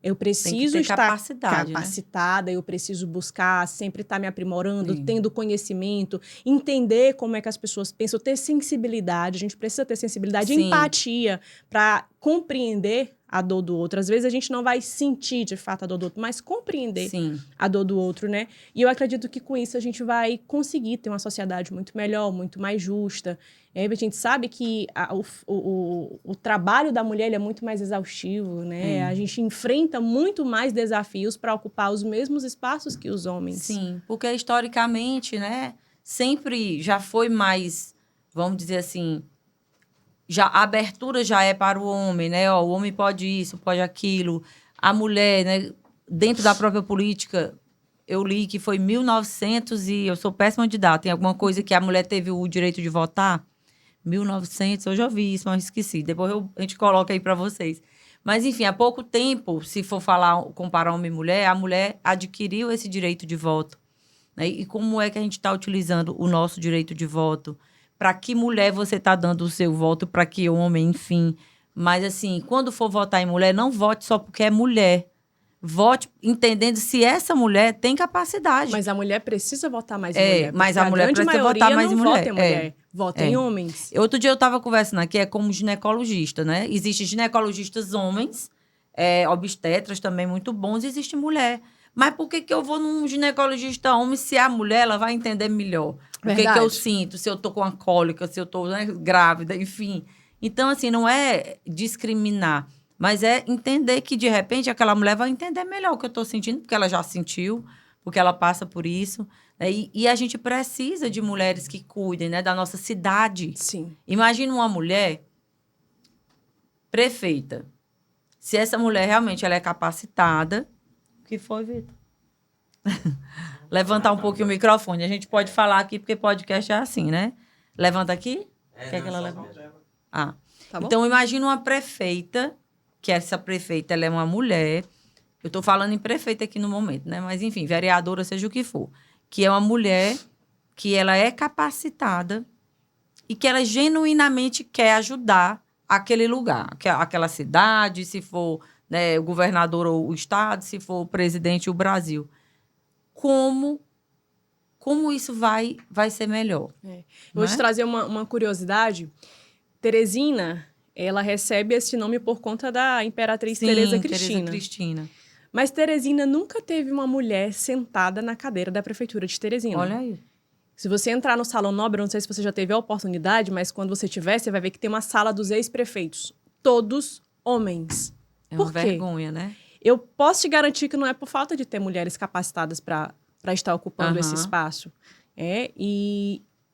Eu preciso estar capacitada, né? Eu preciso buscar, sempre estar me aprimorando, tendo conhecimento, entender como é que as pessoas pensam, ter sensibilidade. A gente precisa ter sensibilidade e empatia para compreender a dor do outro. Às vezes a gente não vai sentir, de fato, a dor do outro, mas compreender a dor do outro, né? E eu acredito que com isso a gente vai conseguir ter uma sociedade muito melhor, muito mais justa. A gente sabe que o trabalho da mulher ele é muito mais exaustivo, né? A gente enfrenta muito mais desafios para ocupar os mesmos espaços que os homens. Sim, porque historicamente, né, sempre já foi mais, vamos dizer assim, a abertura já é para o homem, né? Ó, o homem pode isso, pode aquilo. A mulher, né, dentro da própria política, eu li que foi 1900 e eu sou péssima de data. Tem alguma coisa que a mulher teve o direito de votar? 1900, eu já vi isso, mas esqueci. Depois a gente coloca aí para vocês. Mas, enfim, há pouco tempo, se for comparar homem e mulher, a mulher adquiriu esse direito de voto. Né? E como é que a gente está utilizando o nosso direito de voto? Para que mulher você está dando o seu voto, para que homem, enfim. Mas, assim, quando for votar em mulher, não vote só porque é mulher. Vote entendendo se essa mulher tem capacidade. Mas a mulher precisa votar mais em mulher. Mas a mulher precisa votar mais em mulher. Vota em mulher. Vota em homens. Outro dia eu estava conversando aqui, como ginecologista, né? Existem ginecologistas homens, obstetras também muito bons, e existe mulher. Mas por que eu vou num ginecologista homem se a mulher ela vai entender melhor? O que eu sinto, se eu tô com a cólica, se eu tô, né, grávida, enfim. Então, assim, não é discriminar, mas é entender que, de repente, aquela mulher vai entender melhor o que eu tô sentindo, porque ela já sentiu, porque ela passa por isso. E a gente precisa de mulheres que cuidem, né, da nossa cidade. Sim. Imagina uma mulher prefeita. Se essa mulher realmente ela é capacitada... O que foi, Vitor? Levantar um pouquinho o microfone. A gente pode falar aqui, porque podcast é assim, né? Levanta aqui. Quer que ela levante? Tá bom? Então, imagina uma prefeita, que essa prefeita ela é uma mulher. Eu estou falando em prefeita aqui no momento, né? Mas, enfim, vereadora, seja o que for. Que é uma mulher que ela é capacitada e que ela genuinamente quer ajudar aquele lugar, aquela cidade, se for... né, o governador ou o estado, se for o presidente o Brasil. Como isso vai ser melhor? Vou te trazer uma curiosidade. Teresina, ela recebe esse nome por conta da imperatriz Teresa Cristina. Mas Teresina nunca teve uma mulher sentada na cadeira da prefeitura de Teresina. Olha aí. Se você entrar no Salão Nobre, não sei se você já teve a oportunidade, mas quando você tiver, você vai ver que tem uma sala dos ex-prefeitos. Todos homens. É uma vergonha, né? Eu posso te garantir que não é por falta de ter mulheres capacitadas para estar ocupando esse espaço.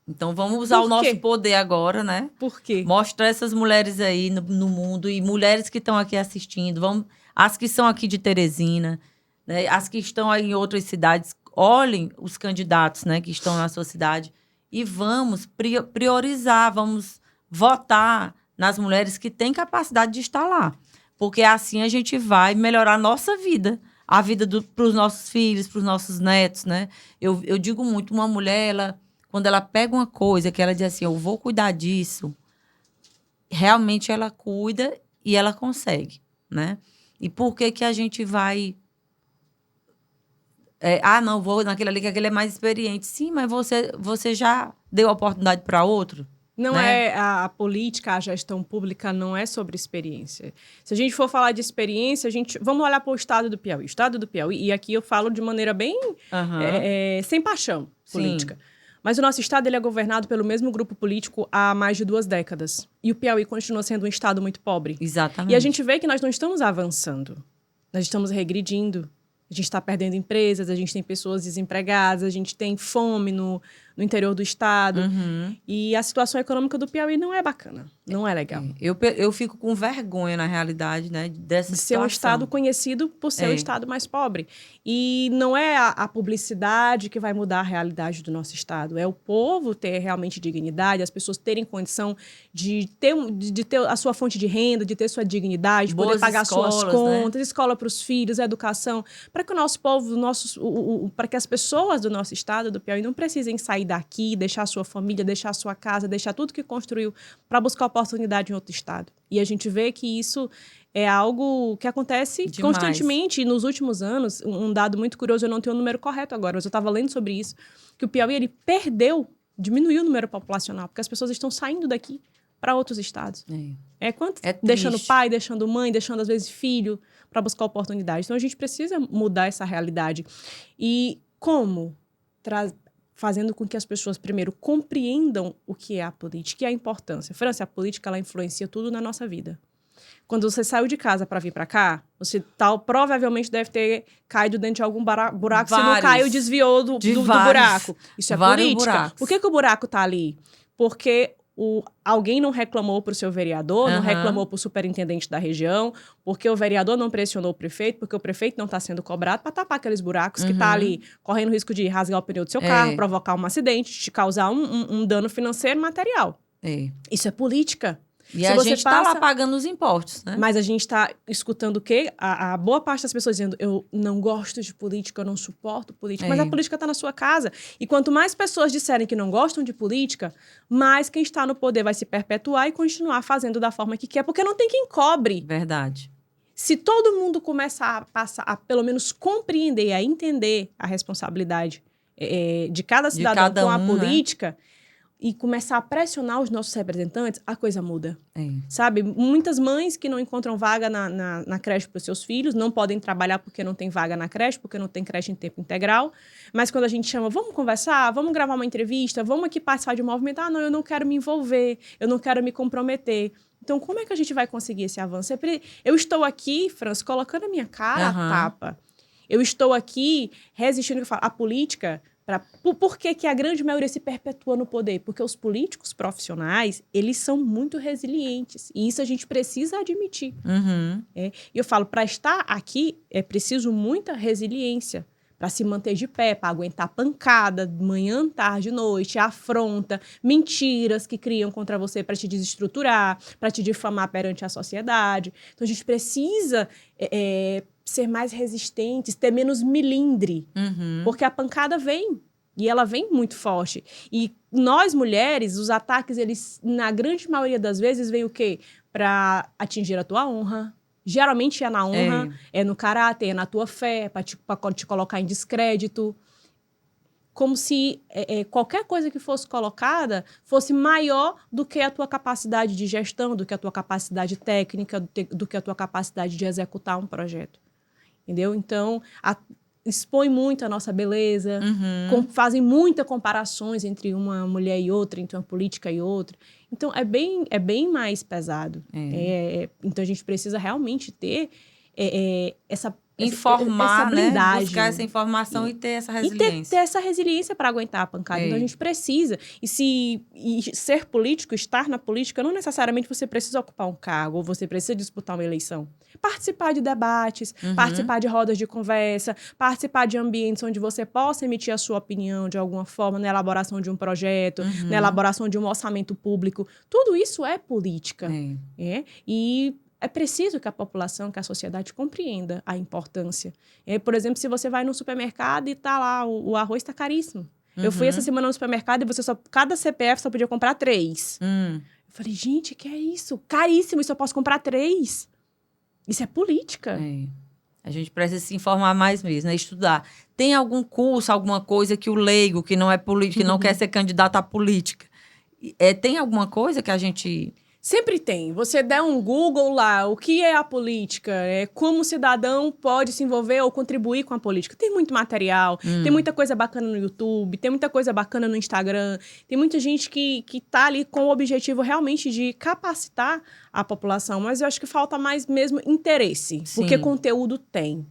Então, vamos usar o nosso poder agora, né? Por quê? Mostrar essas mulheres aí no mundo e mulheres que estão aqui assistindo. As que são aqui de Teresina, né? As que estão aí em outras cidades. Olhem os candidatos, né, que estão na sua cidade e vamos priorizar, vamos votar nas mulheres que têm capacidade de estar lá. Porque assim a gente vai melhorar a nossa vida, a vida para os nossos filhos, para os nossos netos, né? Eu digo muito, uma mulher, quando ela pega uma coisa que ela diz assim, eu vou cuidar disso, realmente ela cuida e ela consegue, né? E por que a gente vai... não, vou naquele ali, que aquele é mais experiente. Sim, mas você já deu oportunidade para outro? Não, né? A política, a gestão pública não é sobre experiência. Se a gente for falar de experiência, vamos olhar para o estado do Piauí. O estado do Piauí, e aqui eu falo de maneira bem sem paixão política. Sim. Mas o nosso estado ele é governado pelo mesmo grupo político há mais de 2 décadas. E o Piauí continua sendo um estado muito pobre. Exatamente. E a gente vê que nós não estamos avançando. Nós estamos regredindo. A gente está perdendo empresas, a gente tem pessoas desempregadas, a gente tem fome no no interior do estado. E a situação econômica do Piauí não é bacana, não é legal. Eu fico com vergonha, na realidade, né, dessa de situação. ser um estado conhecido por ser o estado mais pobre. E não é a publicidade que vai mudar a realidade do nosso estado. É o povo ter realmente dignidade, as pessoas terem condição de ter a sua fonte de renda, de ter sua dignidade, de poder pagar suas contas, né? Escola para os filhos, educação, para que o nosso povo, para que as pessoas do nosso estado, do Piauí, não precisem sair daqui, deixar a sua família, deixar a sua casa, deixar tudo que construiu para buscar oportunidade em outro estado. E a gente vê que isso é algo que acontece constantemente. E nos últimos anos, um dado muito curioso, eu não tenho o número correto agora, mas eu estava lendo sobre isso, que o Piauí ele diminuiu o número populacional, porque as pessoas estão saindo daqui para outros estados. Deixando pai, deixando mãe, deixando às vezes filho, para buscar oportunidade. Então a gente precisa mudar essa realidade. E como? Fazendo com que as pessoas, primeiro, compreendam o que é a política e a importância. França, a política, ela influencia tudo na nossa vida. Quando você saiu de casa para vir para cá, você provavelmente deve ter caído dentro de algum buraco. Se não caiu, desviou do buraco. Isso é política. Buracos. Por que o buraco está ali? Porque alguém não reclamou para o seu vereador, não reclamou para o superintendente da região, porque o vereador não pressionou o prefeito, porque o prefeito não está sendo cobrado para tapar aqueles buracos que está ali correndo o risco de rasgar o pneu do seu carro, provocar um acidente, te causar um dano financeiro e material. Isso é política. E a gente está lá pagando os impostos, né? Mas a gente está escutando o quê? A boa parte das pessoas dizendo, eu não gosto de política, eu não suporto política. Mas a política está na sua casa. E quanto mais pessoas disserem que não gostam de política, mais quem está no poder vai se perpetuar e continuar fazendo da forma que quer, porque não tem quem cobre. Verdade. Se todo mundo começar a pelo menos compreender, a entender a responsabilidade de cada cidadão com a política... Né? E começar a pressionar os nossos representantes, a coisa muda. Sabe? Muitas mães que não encontram vaga na creche para os seus filhos, não podem trabalhar porque não tem vaga na creche, porque não tem creche em tempo integral. Mas quando a gente chama, vamos conversar, vamos gravar uma entrevista, vamos aqui participar de um movimento, não, eu não quero me envolver, eu não quero me comprometer. Então, como é que a gente vai conseguir esse avanço? Eu estou aqui, França, colocando a minha cara a tapa. Eu estou aqui resistindo, a política... Por que a grande maioria se perpetua no poder? Porque os políticos profissionais, eles são muito resilientes. E isso a gente precisa admitir. E eu falo, para estar aqui, é preciso muita resiliência. Para se manter de pé, para aguentar pancada, manhã, tarde, noite, afronta, mentiras que criam contra você para te desestruturar, para te difamar perante a sociedade. Então, a gente precisa... ser mais resistentes, ter menos milindre, porque a pancada vem, e ela vem muito forte. E nós, mulheres, os ataques, eles, na grande maioria das vezes, vêm o quê? Para atingir a tua honra. Geralmente é na honra, é no caráter, é na tua fé, para te colocar em descrédito. Como se qualquer coisa que fosse colocada fosse maior do que a tua capacidade de gestão, do que a tua capacidade técnica, do que a tua capacidade de executar um projeto. Entendeu? Então, expõe muito a nossa beleza, fazem muitas comparações entre uma mulher e outra, entre uma política e outra. Então, é bem mais pesado. Então, a gente precisa realmente ter essa informar, essa né? Buscar essa informação e ter essa resiliência. E ter essa resiliência para aguentar a pancada. Então, a gente precisa. E ser político, estar na política, não necessariamente você precisa ocupar um cargo ou você precisa disputar uma eleição. Participar de debates, participar de rodas de conversa, participar de ambientes onde você possa emitir a sua opinião de alguma forma, na elaboração de um projeto, na elaboração de um orçamento público. Tudo isso é política. E é preciso que a população, que a sociedade compreenda a importância. Por exemplo, se você vai no supermercado e tá lá, o arroz está caríssimo. Eu fui essa semana no supermercado e cada CPF só podia comprar 3. Eu falei, gente, que é isso? Caríssimo, e só posso comprar 3. Isso é política. A gente precisa se informar mais mesmo, né? Estudar. Tem algum curso, alguma coisa que o leigo, que não é político, que não quer ser candidato à política, tem alguma coisa que a gente... Sempre tem. Você der um Google lá, o que é a política? Como o cidadão pode se envolver ou contribuir com a política? Tem muito material, tem muita coisa bacana no YouTube, tem muita coisa bacana no Instagram, tem muita gente que tá ali com o objetivo realmente de capacitar a população, mas eu acho que falta mais mesmo interesse, porque conteúdo tem.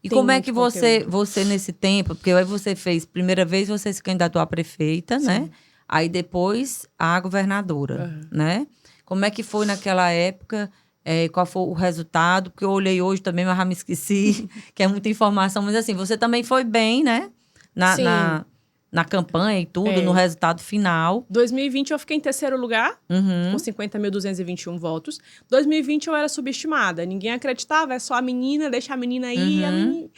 E como é que você nesse tempo, porque aí você fez, primeira vez você se candidatou a prefeita, sim, né? Aí depois a governadora, né? Como é que foi naquela época? Qual foi o resultado? Porque eu olhei hoje também, mas já me esqueci, que é muita informação. Mas assim, você também foi bem, né? Na campanha e tudo, no resultado final. 2020 eu fiquei em terceiro lugar, com 50.221 votos. 2020 eu era subestimada, ninguém acreditava, é só a menina, deixa a menina aí.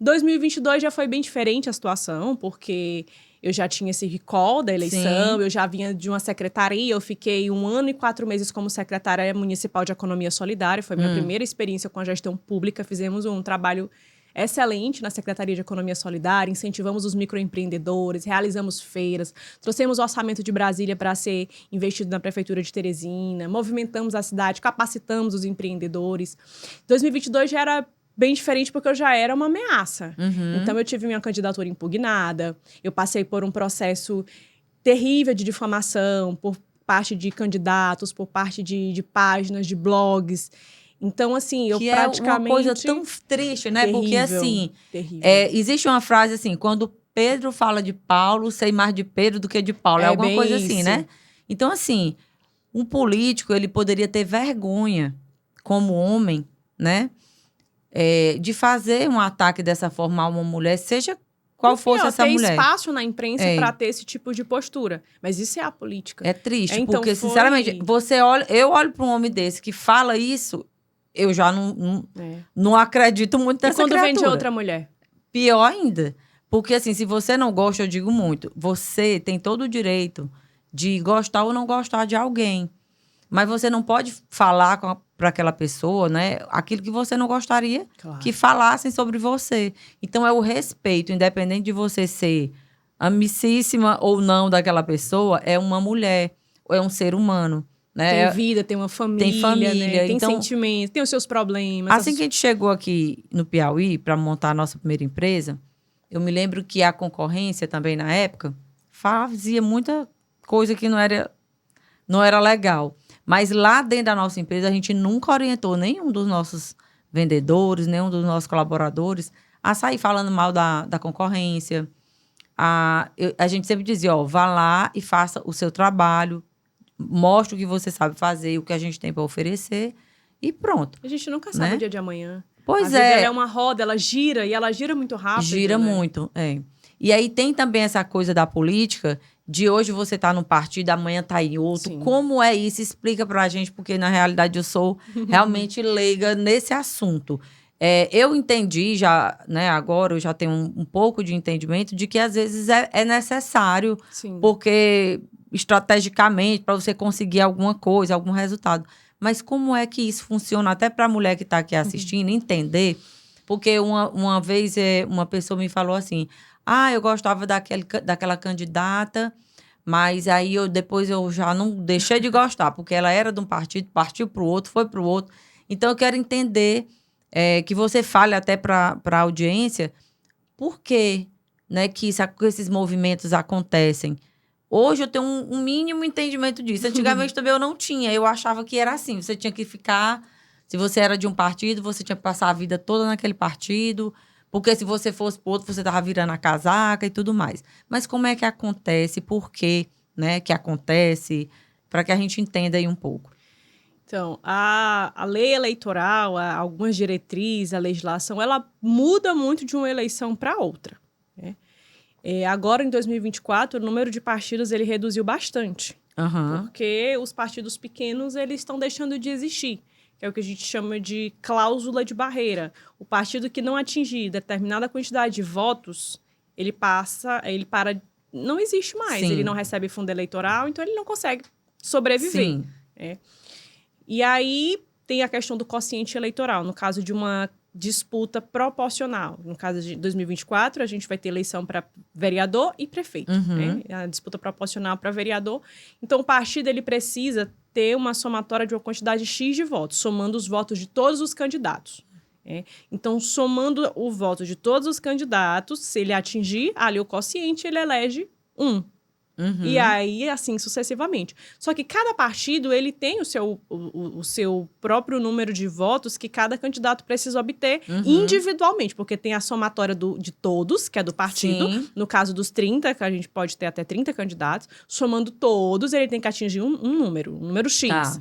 2022 já foi bem diferente a situação, porque eu já tinha esse recall da eleição, sim, eu já vinha de uma secretaria, eu fiquei 1 ano e 4 meses como secretária municipal de Economia Solidária, foi minha primeira experiência com a gestão pública, fizemos um trabalho excelente na Secretaria de Economia Solidária, incentivamos os microempreendedores, realizamos feiras, trouxemos o orçamento de Brasília para ser investido na Prefeitura de Teresina, movimentamos a cidade, capacitamos os empreendedores. 2022 já era bem diferente porque eu já era uma ameaça. Então, eu tive minha candidatura impugnada, eu passei por um processo terrível de difamação por parte de candidatos, por parte de páginas, de blogs. Então, assim, eu praticamente... é uma coisa tão triste, né? Terrível, porque, assim, existe uma frase assim, quando Pedro fala de Paulo, sei mais de Pedro do que de Paulo. É alguma coisa assim, né? Então, assim, um político, ele poderia ter vergonha, como homem, né? De fazer um ataque dessa forma a uma mulher, seja qual fosse essa mulher. Tem espaço na imprensa para ter esse tipo de postura. Mas isso é a política. É triste, porque, sinceramente, eu olho para um homem desse que fala isso... Eu já não acredito muito nessa criatura. E quando vem de outra mulher? Pior ainda. Porque, assim, se você não gosta, eu digo muito. Você tem todo o direito de gostar ou não gostar de alguém. Mas você não pode falar para aquela pessoa, né? Aquilo que você não gostaria que falassem sobre você. Então, é o respeito. Independente de você ser amicíssima ou não daquela pessoa, é uma mulher ou é um ser humano. Né? Tem vida, tem uma família, tem família, né? Tem então, sentimentos, tem os seus problemas. Assim que a gente chegou aqui no Piauí para montar a nossa primeira empresa, eu me lembro que a concorrência também na época fazia muita coisa que não era legal. Mas lá dentro da nossa empresa, a gente nunca orientou nenhum dos nossos vendedores, nenhum dos nossos colaboradores a sair falando mal da concorrência. A gente sempre dizia, vá lá e faça o seu trabalho, mostre o que você sabe fazer, o que a gente tem para oferecer e pronto. A gente nunca sabe o dia de amanhã. Pois a vida, ela é uma roda, ela gira e ela gira muito rápido. Gira muito, E aí tem também essa coisa da política, de hoje você tá num partido, amanhã tá em outro. Sim. Como é isso? Explica pra gente, porque na realidade eu sou realmente leiga nesse assunto. Eu entendi já, né, agora eu já tenho um pouco de entendimento de que às vezes é necessário, sim, porque estrategicamente, para você conseguir alguma coisa, algum resultado. Mas como é que isso funciona? Até para a mulher que está aqui assistindo, entender. Porque uma vez uma pessoa me falou assim, eu gostava daquela candidata, mas aí depois eu já não deixei de gostar, porque ela era de um partido, partiu para o outro, foi para o outro. Então, eu quero entender que você fale até para a audiência por que, né, que esses movimentos acontecem. Hoje eu tenho um mínimo entendimento disso. Antigamente também eu não tinha. Eu achava que era assim. Você tinha que ficar... Se você era de um partido, você tinha que passar a vida toda naquele partido. Porque se você fosse para outro, você estava virando a casaca e tudo mais. Mas como é que acontece? Por quê, né, que acontece? Para que a gente entenda aí um pouco. Então, a lei eleitoral, algumas diretrizes, a legislação, ela muda muito de uma eleição para outra, né? Agora, em 2024, o número de partidos ele reduziu bastante. Porque os partidos pequenos eles estão deixando de existir. Que é o que a gente chama de cláusula de barreira. O partido que não atingir determinada quantidade de votos, ele para... Não existe mais. Sim. Ele não recebe fundo eleitoral, então ele não consegue sobreviver. Sim. E aí tem a questão do quociente eleitoral, no caso de uma disputa proporcional. No caso de 2024, a gente vai ter eleição para vereador e prefeito. Né? A disputa proporcional para vereador. Então, o partido ele precisa ter uma somatória de uma quantidade X de votos, somando os votos de todos os candidatos. Então, somando o voto de todos os candidatos, se ele atingir ali o quociente, ele elege um. E aí, assim, sucessivamente. Só que cada partido, ele tem o seu próprio número de votos que cada candidato precisa obter individualmente, porque tem a somatória de todos, que é do partido. Sim. No caso dos 30, que a gente pode ter até 30 candidatos, somando todos, ele tem que atingir um número X. Tá.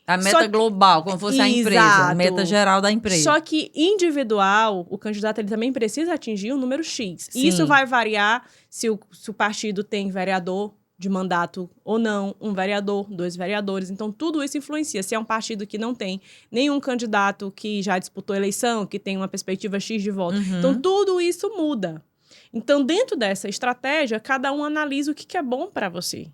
A meta global, como fosse a empresa, a meta geral da empresa. Só que individual, o candidato ele também precisa atingir um número X. Sim. E isso vai variar se o partido tem vereador de mandato ou não, um vereador, 2 vereadores. Então, tudo isso influencia. Se é um partido que não tem nenhum candidato que já disputou a eleição, que tem uma perspectiva X de voto. Então, tudo isso muda. Então, dentro dessa estratégia, cada um analisa o que é bom para você.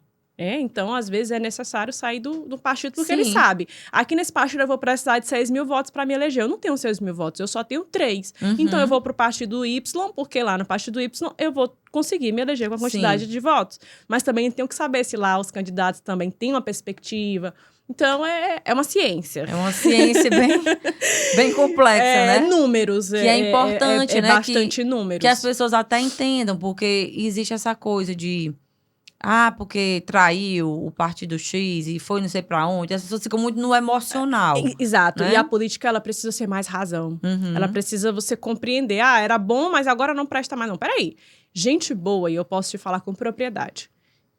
Então, às vezes, é necessário sair do partido, porque ele sabe. Aqui nesse partido, eu vou precisar de 6 mil votos para me eleger. Eu não tenho 6 mil votos, eu só tenho 3. Então, eu vou para o partido Y, porque lá no partido Y, eu vou conseguir me eleger com a quantidade de votos. Mas também tenho que saber se lá os candidatos também têm uma perspectiva. Então, é uma ciência. É uma ciência bem complexa, né? Números. Que é importante, né? Bastante números. Que as pessoas até entendam, porque existe essa coisa de... porque traiu o partido X e foi não sei pra onde. As pessoas ficam muito no emocional. Exato. Né? E a política, ela precisa ser mais razão. Ela precisa você compreender. Era bom, mas agora não presta mais. Não, peraí. Gente boa, e eu posso te falar com propriedade.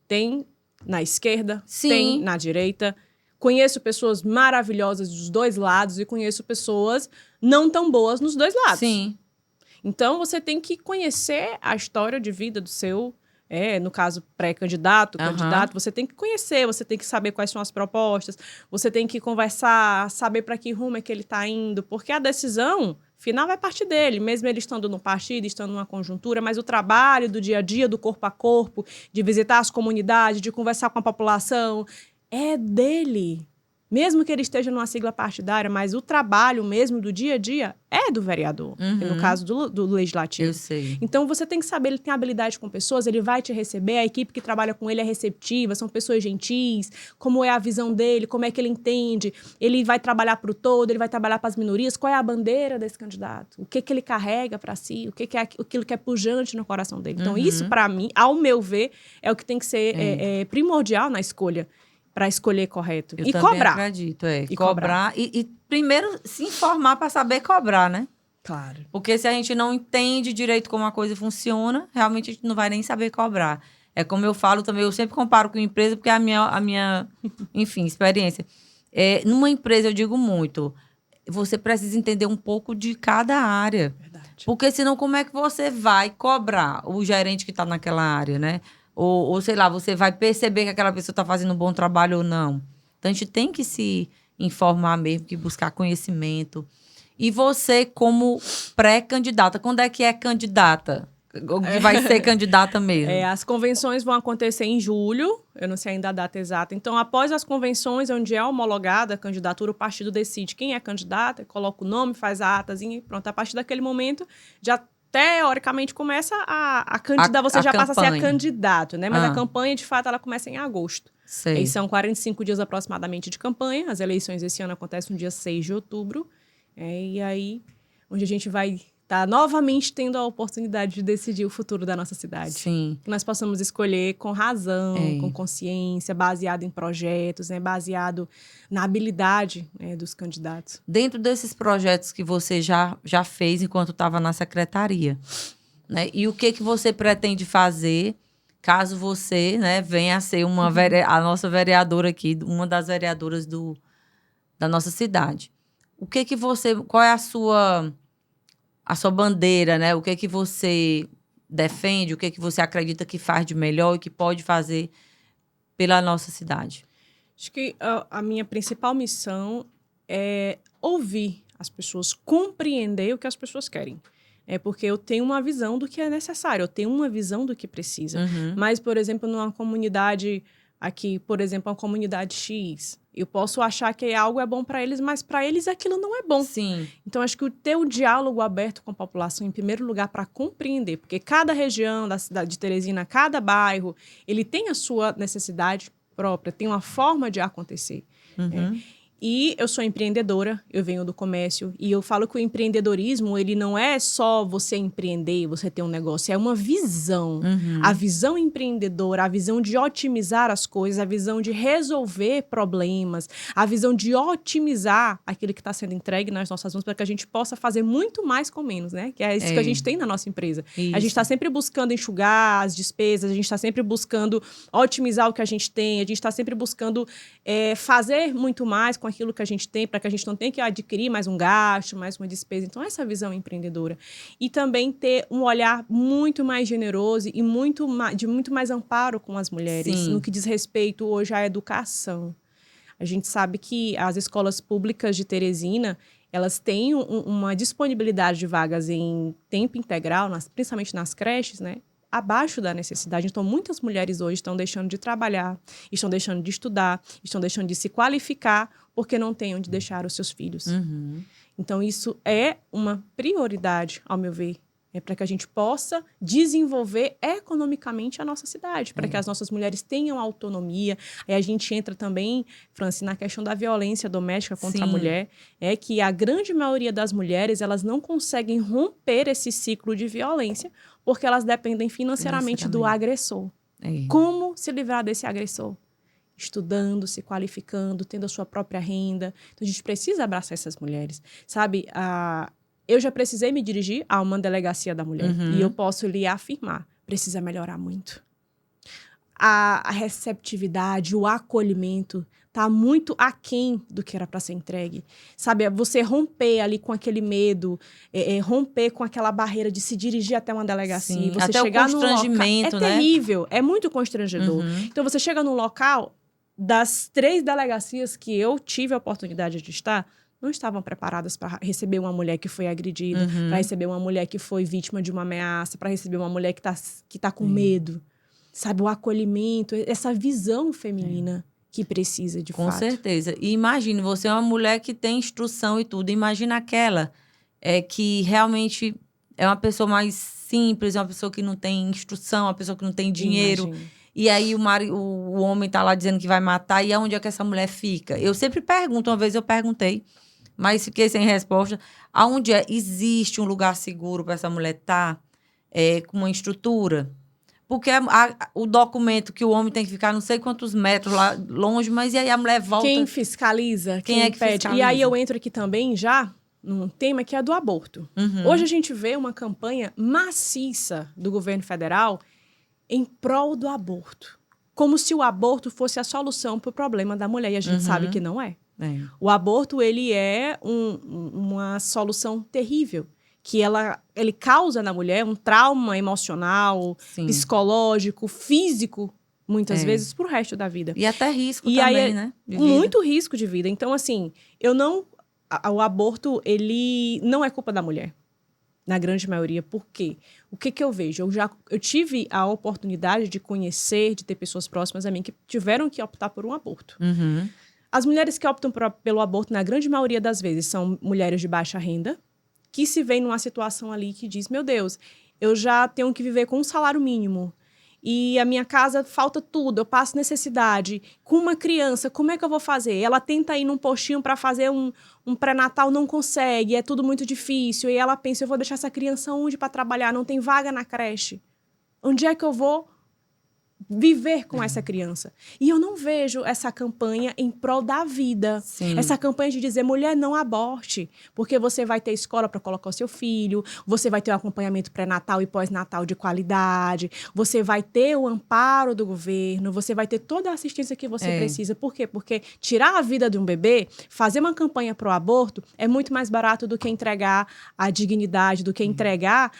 Tem na esquerda, tem na direita. Conheço pessoas maravilhosas dos dois lados e conheço pessoas não tão boas nos dois lados. Sim. Então, você tem que conhecer a história de vida do seu... no caso, pré-candidato, candidato, você tem que conhecer, você tem que saber quais são as propostas, você tem que conversar, saber para que rumo é que ele está indo, porque a decisão final vai partir dele, mesmo ele estando no partido, estando numa conjuntura, mas o trabalho do dia a dia, do corpo a corpo, de visitar as comunidades, de conversar com a população, é dele. Mesmo que ele esteja numa sigla partidária, mas o trabalho mesmo do dia a dia é do vereador, no caso do legislativo. Eu sei. Então, você tem que saber, ele tem habilidade com pessoas, ele vai te receber, a equipe que trabalha com ele é receptiva, são pessoas gentis, como é a visão dele, como é que ele entende, ele vai trabalhar para o todo, ele vai trabalhar para as minorias, qual é a bandeira desse candidato, o que ele carrega para si, aquilo que é pujante no coração dele. Então, isso, para mim, ao meu ver, é o que tem que ser primordial na escolha. Para escolher correto. Eu e também cobrar. Acredito, E cobrar. E primeiro se informar para saber cobrar, né? Claro. Porque se a gente não entende direito como a coisa funciona, realmente a gente não vai nem saber cobrar. É como eu falo também, eu sempre comparo com empresa, porque é a minha enfim, experiência. Numa empresa, eu digo muito, você precisa entender um pouco de cada área. Verdade. Porque senão, como é que você vai cobrar o gerente que está naquela área, né? Ou, sei lá, você vai perceber que aquela pessoa está fazendo um bom trabalho ou não. Então, a gente tem que se informar mesmo, que buscar conhecimento. E você, como pré-candidata, quando é que é candidata? Ou que vai ser candidata mesmo? As convenções vão acontecer em julho, eu não sei ainda a data exata. Então, após as convenções, onde é homologada a candidatura, o partido decide quem é candidata, coloca o nome, faz a atazinha e pronto. A partir daquele momento, já teoricamente começa a candidatar, você já passa a ser a candidato, né? Mas a campanha, de fato, ela começa em agosto. Sei. E são 45 dias aproximadamente de campanha. As eleições esse ano acontecem no dia 6 de outubro. E aí, onde a gente vai estar novamente tendo a oportunidade de decidir o futuro da nossa cidade. Sim. Que nós possamos escolher com razão, com consciência, baseado em projetos, né? Baseado na habilidade dos candidatos. Dentro desses projetos que você já fez enquanto estava na secretaria, né? E o que você pretende fazer caso você, né, venha a ser a nossa vereadora aqui, uma das vereadoras da nossa cidade? Qual é a sua bandeira, né? O que você defende, o que você acredita que faz de melhor e que pode fazer pela nossa cidade? Acho que a minha principal missão é ouvir as pessoas, compreender o que as pessoas querem. Porque eu tenho uma visão do que é necessário, eu tenho uma visão do que precisa. Mas, por exemplo, numa comunidade aqui, por exemplo, uma comunidade X, eu posso achar que algo é bom para eles, mas para eles aquilo não é bom. Sim. Então, acho que ter um diálogo aberto com a população, em primeiro lugar, para compreender, porque cada região da cidade de Teresina, cada bairro, ele tem a sua necessidade própria, tem uma forma de acontecer. E eu sou empreendedora, eu venho do comércio, e eu falo que o empreendedorismo, ele não é só você empreender, você ter um negócio, é uma visão. A visão empreendedora, a visão de otimizar as coisas, a visão de resolver problemas, a visão de otimizar aquilo que está sendo entregue nas nossas mãos para que a gente possa fazer muito mais com menos, né? Que é isso que a gente tem na nossa empresa. Isso. A gente está sempre buscando enxugar as despesas, a gente está sempre buscando otimizar o que a gente tem, a gente está sempre buscando fazer muito mais com aquilo que a gente tem, para que a gente não tenha que adquirir mais um gasto, mais uma despesa. Então, essa visão empreendedora. E também ter um olhar muito mais generoso e de muito mais amparo com as mulheres, no que diz respeito hoje à educação. A gente sabe que as escolas públicas de Teresina, elas têm uma disponibilidade de vagas em tempo integral, principalmente nas creches, né? Abaixo da necessidade. Então, muitas mulheres hoje estão deixando de trabalhar, estão deixando de estudar, estão deixando de se qualificar, porque não têm onde deixar os seus filhos. Então, isso é uma prioridade, ao meu ver, para que a gente possa desenvolver economicamente a nossa cidade, para que as nossas mulheres tenham autonomia. Aí a gente entra também, Franci, na questão da violência doméstica contra a mulher, é que a grande maioria das mulheres, elas não conseguem romper esse ciclo de violência, porque elas dependem financeiramente do agressor. Como se livrar desse agressor? Estudando, se qualificando, tendo a sua própria renda. Então, a gente precisa abraçar essas mulheres. Sabe, eu já precisei me dirigir a uma delegacia da mulher. E eu posso lhe afirmar, precisa melhorar muito. A receptividade, o acolhimento está muito aquém do que era para ser entregue. Sabe, você romper ali com aquele medo, romper com aquela barreira de se dirigir até uma delegacia. Você até chegar o constrangimento, num local, é terrível, é muito constrangedor. Então, você chega num local, das 3 delegacias que eu tive a oportunidade de estar, não estavam preparadas para receber uma mulher que foi agredida, para receber uma mulher que foi vítima de uma ameaça, para receber uma mulher que tá com medo. Sabe, o acolhimento, essa visão feminina que precisa, de fato. Com certeza. E imagine, você é uma mulher que tem instrução e tudo. Imagina aquela que realmente é uma pessoa mais simples, é uma pessoa que não tem instrução, uma pessoa que não tem dinheiro. Imagina. E aí o homem tá lá dizendo que vai matar. E aonde é que essa mulher fica? Eu sempre pergunto, uma vez eu perguntei, mas fiquei sem resposta. Aonde existe um lugar seguro para essa mulher estar com uma estrutura? Porque o documento que o homem tem que ficar não sei quantos metros lá longe, mas e aí a mulher volta... Quem fiscaliza? Quem que pede? Fiscaliza? E aí eu entro aqui também já num tema que é do aborto. Hoje a gente vê uma campanha maciça do governo federal em prol do aborto. Como se o aborto fosse a solução para o problema da mulher. E a gente sabe que não é. O aborto, ele é uma solução terrível. Que ele causa na mulher um trauma emocional, psicológico, físico, muitas vezes, pro resto da vida. E até risco também, né? Muito risco de vida. Então, assim, o aborto, ele não é culpa da mulher, na grande maioria. Por quê? O que eu vejo? Eu tive a oportunidade de conhecer, de ter pessoas próximas a mim que tiveram que optar por um aborto. As mulheres que optam pelo aborto, na grande maioria das vezes, são mulheres de baixa renda, que se vê numa situação ali que diz, meu Deus, eu já tenho que viver com um salário mínimo e a minha casa falta tudo, eu passo necessidade. Com uma criança, como é que eu vou fazer? Ela tenta ir num postinho para fazer um pré-natal, não consegue, é tudo muito difícil. E ela pensa, eu vou deixar essa criança onde para trabalhar? Não tem vaga na creche. Onde é que eu vou viver com essa criança? E eu não vejo essa campanha em prol da vida. Essa campanha de dizer, mulher, não aborte, porque você vai ter escola para colocar o seu filho, você vai ter um acompanhamento pré-natal e pós-natal de qualidade, você vai ter o amparo do governo, você vai ter toda a assistência que você precisa. Por quê? Porque tirar a vida de um bebê, fazer uma campanha pro aborto, é muito mais barato do que entregar a dignidade, do que entregar...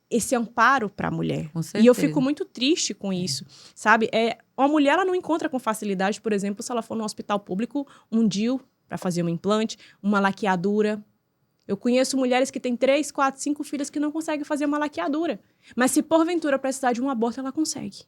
esse amparo para a mulher. E eu fico muito triste com isso, sabe? Uma mulher, ela não encontra com facilidade, por exemplo, se ela for no hospital público, um DIU para fazer um implante, uma laqueadura. Eu conheço mulheres que têm 3, 4, 5 filhas que não conseguem fazer uma laqueadura. Mas se porventura precisar de um aborto, ela consegue.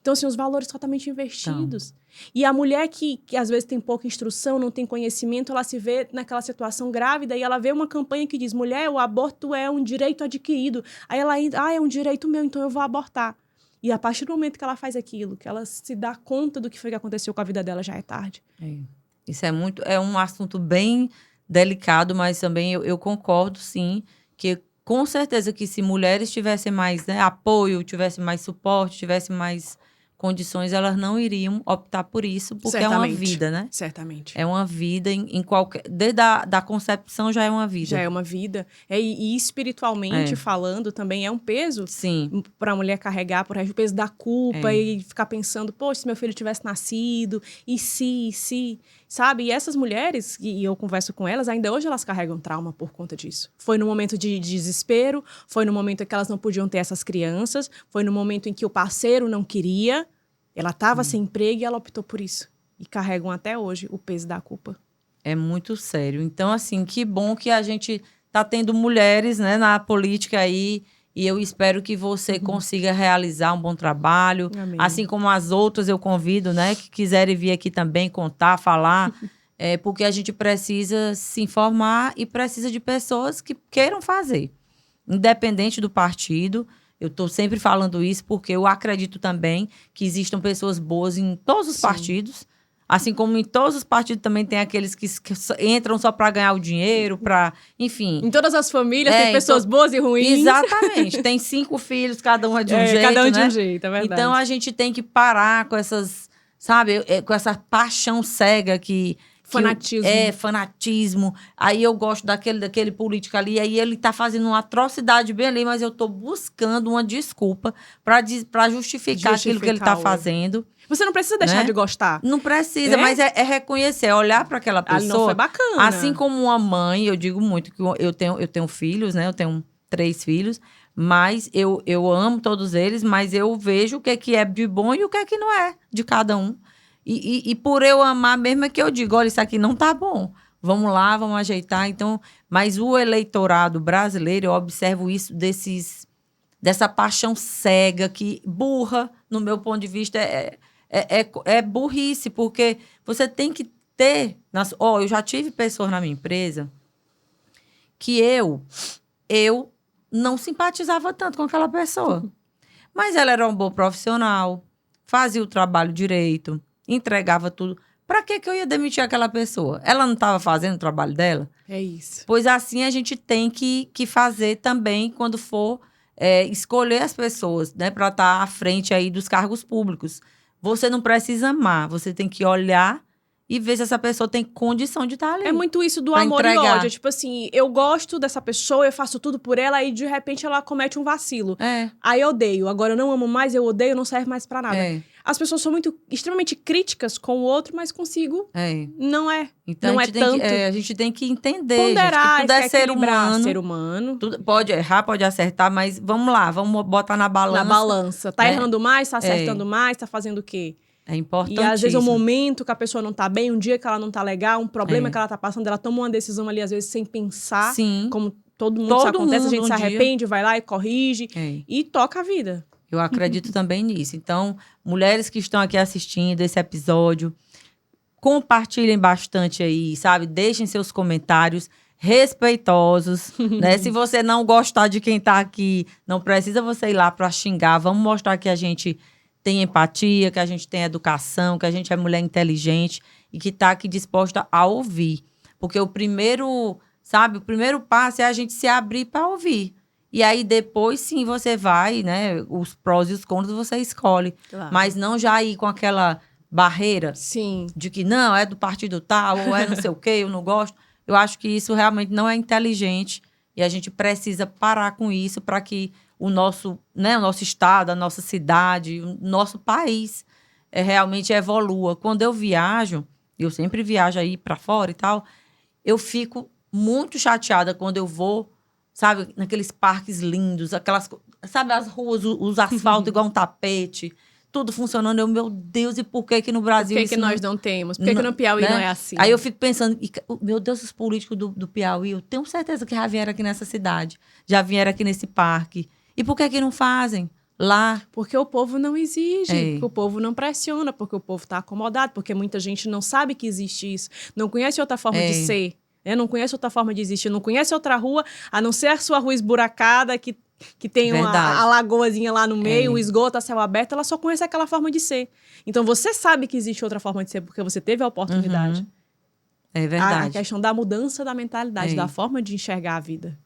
Então, assim, os valores totalmente investidos. E a mulher que às vezes tem pouca instrução, não tem conhecimento, ela se vê naquela situação grávida e ela vê uma campanha que diz, mulher, o aborto é um direito adquirido. Aí ela ainda, é um direito meu, então eu vou abortar. E a partir do momento que ela faz aquilo, que ela se dá conta do que foi que aconteceu com a vida dela, já é tarde. Isso é um assunto bem delicado, mas também eu concordo, sim, que com certeza que se mulheres tivessem mais, né, apoio, tivessem mais suporte, tivessem mais condições, elas não iriam optar por isso, porque é uma vida, né? Certamente. É uma vida em qualquer... Desde da concepção já é uma vida. Já é uma vida. E espiritualmente falando também é um peso para a mulher carregar, por exemplo, o peso da culpa e ficar pensando, poxa, se meu filho tivesse nascido, e se, sabe? E essas mulheres, e eu converso com elas, ainda hoje elas carregam trauma por conta disso. Foi no momento de desespero, foi no momento em que elas não podiam ter essas crianças, foi no momento em que o parceiro não queria, ela estava sem emprego e ela optou por isso. E carregam até hoje o peso da culpa. É muito sério. Então, assim, que bom que a gente tá tendo mulheres, né, na política aí, e eu espero que você consiga realizar um bom trabalho. Amém. Assim como as outras, eu convido, né, que quiserem vir aqui também contar, falar, porque a gente precisa se informar e precisa de pessoas que queiram fazer, independente do partido. Eu estou sempre falando isso porque eu acredito também que existam pessoas boas em todos os partidos. Assim como em todos os partidos também tem aqueles que entram só para ganhar o dinheiro, para... Enfim. Em todas as famílias tem pessoas boas e ruins. Exatamente. Tem 5 filhos, cada um é de um jeito, cada um né? de um jeito, é verdade. Então, a gente tem que parar com essas... Sabe? Com essa paixão cega que... Fanatismo. Fanatismo. Aí eu gosto daquele político ali, aí ele tá fazendo uma atrocidade bem ali, mas eu tô buscando uma desculpa para justificar aquilo que ele tá fazendo. Você não precisa deixar de gostar. Não precisa, mas é reconhecer, é olhar para aquela pessoa. Ali não foi bacana. Assim como uma mãe, eu digo muito que eu tenho filhos, né? Eu tenho 3 filhos, mas eu amo todos eles, mas eu vejo o que é de bom e o que não é de cada um. E por eu amar mesmo é que eu digo, olha, isso aqui não tá bom. Vamos lá, vamos ajeitar. Então, mas o eleitorado brasileiro, eu observo isso dessa paixão cega que burra, no meu ponto de vista, é burrice, porque você tem que ter... eu já tive pessoas na minha empresa que eu não simpatizava tanto com aquela pessoa. Mas ela era um bom profissional, fazia o trabalho direito, entregava tudo. Para que eu ia demitir aquela pessoa? Ela não estava fazendo o trabalho dela? É isso. Pois assim a gente tem que fazer também quando for escolher as pessoas, né, para estar à frente aí dos cargos públicos. Você não precisa amar, você tem que olhar e ver se essa pessoa tem condição de estar ali. É muito isso do amor e ódio. Tipo assim, eu gosto dessa pessoa, eu faço tudo por ela, e de repente ela comete um vacilo. Aí eu odeio. Agora eu não amo mais, eu odeio, não serve mais pra nada. As pessoas são extremamente críticas com o outro, mas consigo não é. Então não tanto. A gente tem que entender, ponderar, gente, que tudo é ser humano. Ser humano. Tudo, pode errar, pode acertar, mas vamos lá, vamos botar na balança. Na balança. Tá errando mais, tá acertando mais, tá fazendo o quê? É importante. E às vezes é um momento que a pessoa não tá bem, um dia que ela não tá legal, um problema que ela tá passando, ela toma uma decisão ali, às vezes, sem pensar. Sim. Como todo mundo isso acontece, a gente se arrepende, vai lá e corrige e toca a vida. Eu acredito também nisso. Então, mulheres que estão aqui assistindo esse episódio, compartilhem bastante aí, sabe? Deixem seus comentários respeitosos, né? Se você não gostar de quem tá aqui, não precisa você ir lá para xingar. Vamos mostrar que a gente tem empatia, que a gente tem educação, que a gente é mulher inteligente e que tá aqui disposta a ouvir. Porque o primeiro passo é a gente se abrir para ouvir. E aí, depois, sim, você vai, né? Os prós e os contras você escolhe. Claro. Mas não já ir com aquela barreira de que não, é do partido tal, ou é não sei o quê, eu não gosto. Eu acho que isso realmente não é inteligente e a gente precisa parar com isso para que o nosso estado, a nossa cidade, o nosso país realmente evolua. Quando eu viajo, eu sempre viajo aí para fora e tal, eu fico muito chateada quando eu vou, sabe, naqueles parques lindos, sabe, as ruas, os asfaltos igual um tapete, tudo funcionando. Meu Deus, e por que no Brasil Por que nós não temos? Por que no Piauí não é assim? Aí eu fico pensando, meu Deus, os políticos do Piauí, eu tenho certeza que já vieram aqui nessa cidade, já vieram aqui nesse parque. E por que não fazem lá? Porque o povo não exige, porque o povo não pressiona, porque o povo está acomodado, porque muita gente não sabe que existe isso, não conhece outra forma de ser, né? Não conhece outra forma de existir, não conhece outra rua, a não ser a sua rua esburacada, que tem a lagoazinha lá no meio, o esgoto a céu aberto, ela só conhece aquela forma de ser. Então, você sabe que existe outra forma de ser, porque você teve a oportunidade. É verdade. A questão da mudança da mentalidade, da forma de enxergar a vida.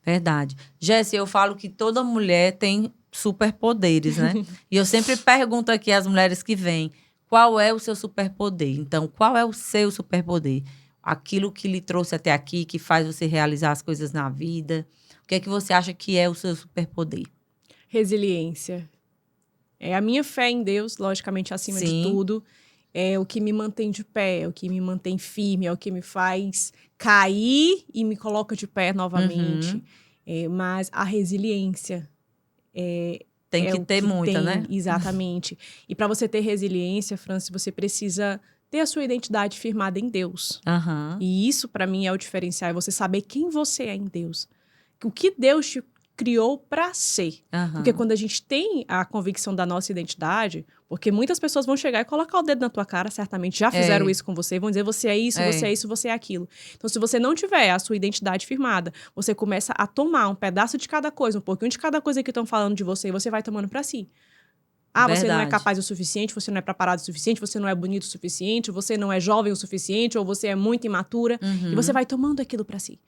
Verdade. Jéssica, eu falo que toda mulher tem superpoderes, né? E eu sempre pergunto aqui às mulheres que vêm, qual é o seu superpoder? Então, qual é o seu superpoder? Aquilo que lhe trouxe até aqui, que faz você realizar as coisas na vida. O que é que você acha que é o seu superpoder? Resiliência. É a minha fé em Deus, logicamente, acima de tudo. É o que me mantém de pé, é o que me mantém firme, é o que me faz cair e me coloca de pé novamente. Mas a resiliência tem que ter muita, né? Exatamente. E para você ter resiliência, Francis, você precisa ter a sua identidade firmada em Deus. E isso, para mim, é o diferencial. É você saber quem você é em Deus. O que Deus te criou para ser. Porque quando a gente tem a convicção da nossa identidade, porque muitas pessoas vão chegar e colocar o dedo na tua cara, certamente já fizeram isso com você, vão dizer você é isso, você é isso, você é aquilo. Então, se você não tiver a sua identidade firmada, você começa a tomar um pedaço de cada coisa, um pouquinho de cada coisa que estão falando de você, e você vai tomando para si. Você não é capaz o suficiente, você não é preparado o suficiente, você não é bonito o suficiente, você não é jovem o suficiente, ou você é muito imatura, e você vai tomando aquilo para si.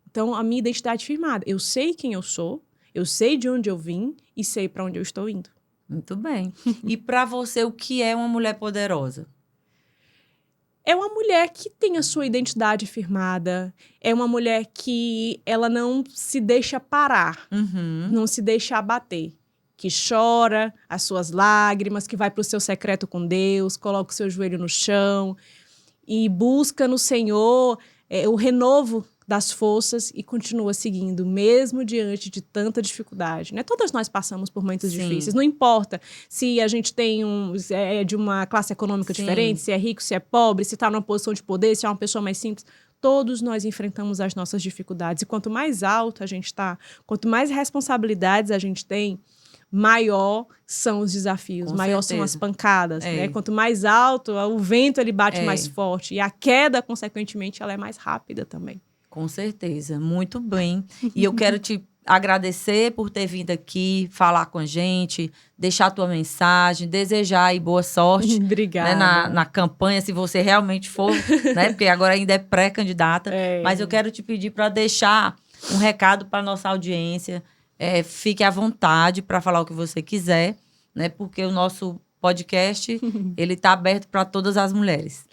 Então, a minha identidade firmada. Eu sei quem eu sou, eu sei de onde eu vim e sei para onde eu estou indo. Muito bem. E para você, o que é uma mulher poderosa? É uma mulher que tem a sua identidade firmada. É uma mulher que ela não se deixa parar, não se deixa abater. Que chora as suas lágrimas, que vai para o seu secreto com Deus, coloca o seu joelho no chão e busca no Senhor o renovo das forças e continua seguindo, mesmo diante de tanta dificuldade, né? Todas nós passamos por momentos difíceis. Não importa se a gente tem é de uma classe econômica diferente, se é rico, se é pobre, se está numa posição de poder, se é uma pessoa mais simples. Todos nós enfrentamos as nossas dificuldades. E quanto mais alto a gente está, quanto mais responsabilidades a gente tem, maior são os desafios, maior são as pancadas, né? Quanto mais alto, o vento ele bate mais forte. E a queda, consequentemente, ela é mais rápida também. Com certeza, muito bem. E eu quero te agradecer por ter vindo aqui, falar com a gente, deixar a tua mensagem, desejar aí boa sorte. Obrigada. Né, na campanha, se você realmente for, né? Porque agora ainda é pré-candidata. Mas eu quero te pedir para deixar um recado para a nossa audiência. Fique à vontade para falar o que você quiser, né? Porque o nosso podcast, ele está aberto para todas as mulheres.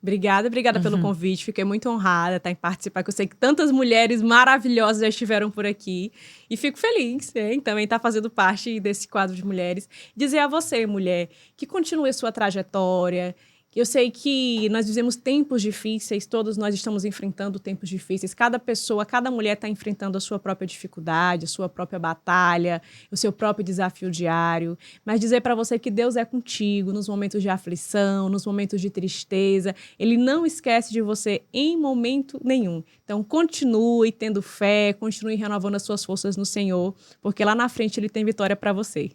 Obrigada pelo convite. Fiquei muito honrada em participar, que eu sei que tantas mulheres maravilhosas já estiveram por aqui. E fico feliz em também estar fazendo parte desse quadro de mulheres. Dizer a você, mulher, que continue a sua trajetória. Eu sei que nós vivemos tempos difíceis, todos nós estamos enfrentando tempos difíceis. Cada pessoa, cada mulher está enfrentando a sua própria dificuldade, a sua própria batalha, o seu próprio desafio diário. Mas dizer para você que Deus é contigo nos momentos de aflição, nos momentos de tristeza. Ele não esquece de você em momento nenhum. Então, continue tendo fé, continue renovando as suas forças no Senhor, porque lá na frente Ele tem vitória para você.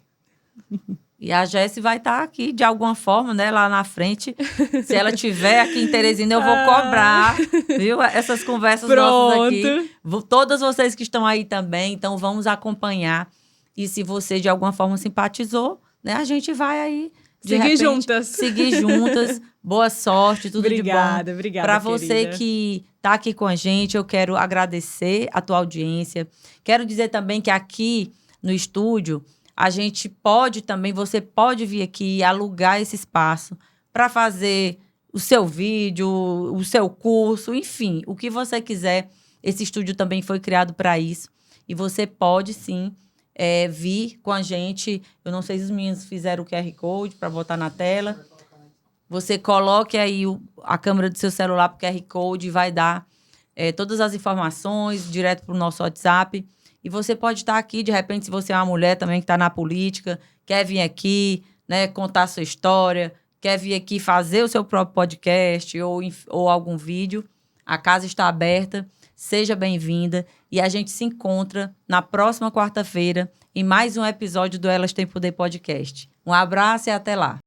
E a Jéssica vai estar aqui, de alguma forma, né, lá na frente. Se ela estiver aqui em Teresina, eu vou cobrar, viu? Essas conversas nossas aqui. Todas vocês que estão aí também, então vamos acompanhar. E se você, de alguma forma, simpatizou, né, a gente vai aí, seguir juntas. Boa sorte, tudo de bom. Obrigada, para você que está aqui com a gente, eu quero agradecer a tua audiência. Quero dizer também que aqui no estúdio, a gente pode também, você pode vir aqui e alugar esse espaço para fazer o seu vídeo, o seu curso, enfim, o que você quiser. Esse estúdio também foi criado para isso. E você pode, sim, vir com a gente. Eu não sei se os meninos fizeram o QR Code para botar na tela. Você coloque aí a câmera do seu celular para o QR Code e vai dar todas as informações direto para o nosso WhatsApp. E você pode estar aqui, de repente, se você é uma mulher também que está na política, quer vir aqui, né, contar a sua história, quer vir aqui fazer o seu próprio podcast ou algum vídeo, a casa está aberta, seja bem-vinda. E a gente se encontra na próxima quarta-feira em mais um episódio do Elas Têm Poder Podcast. Um abraço e até lá.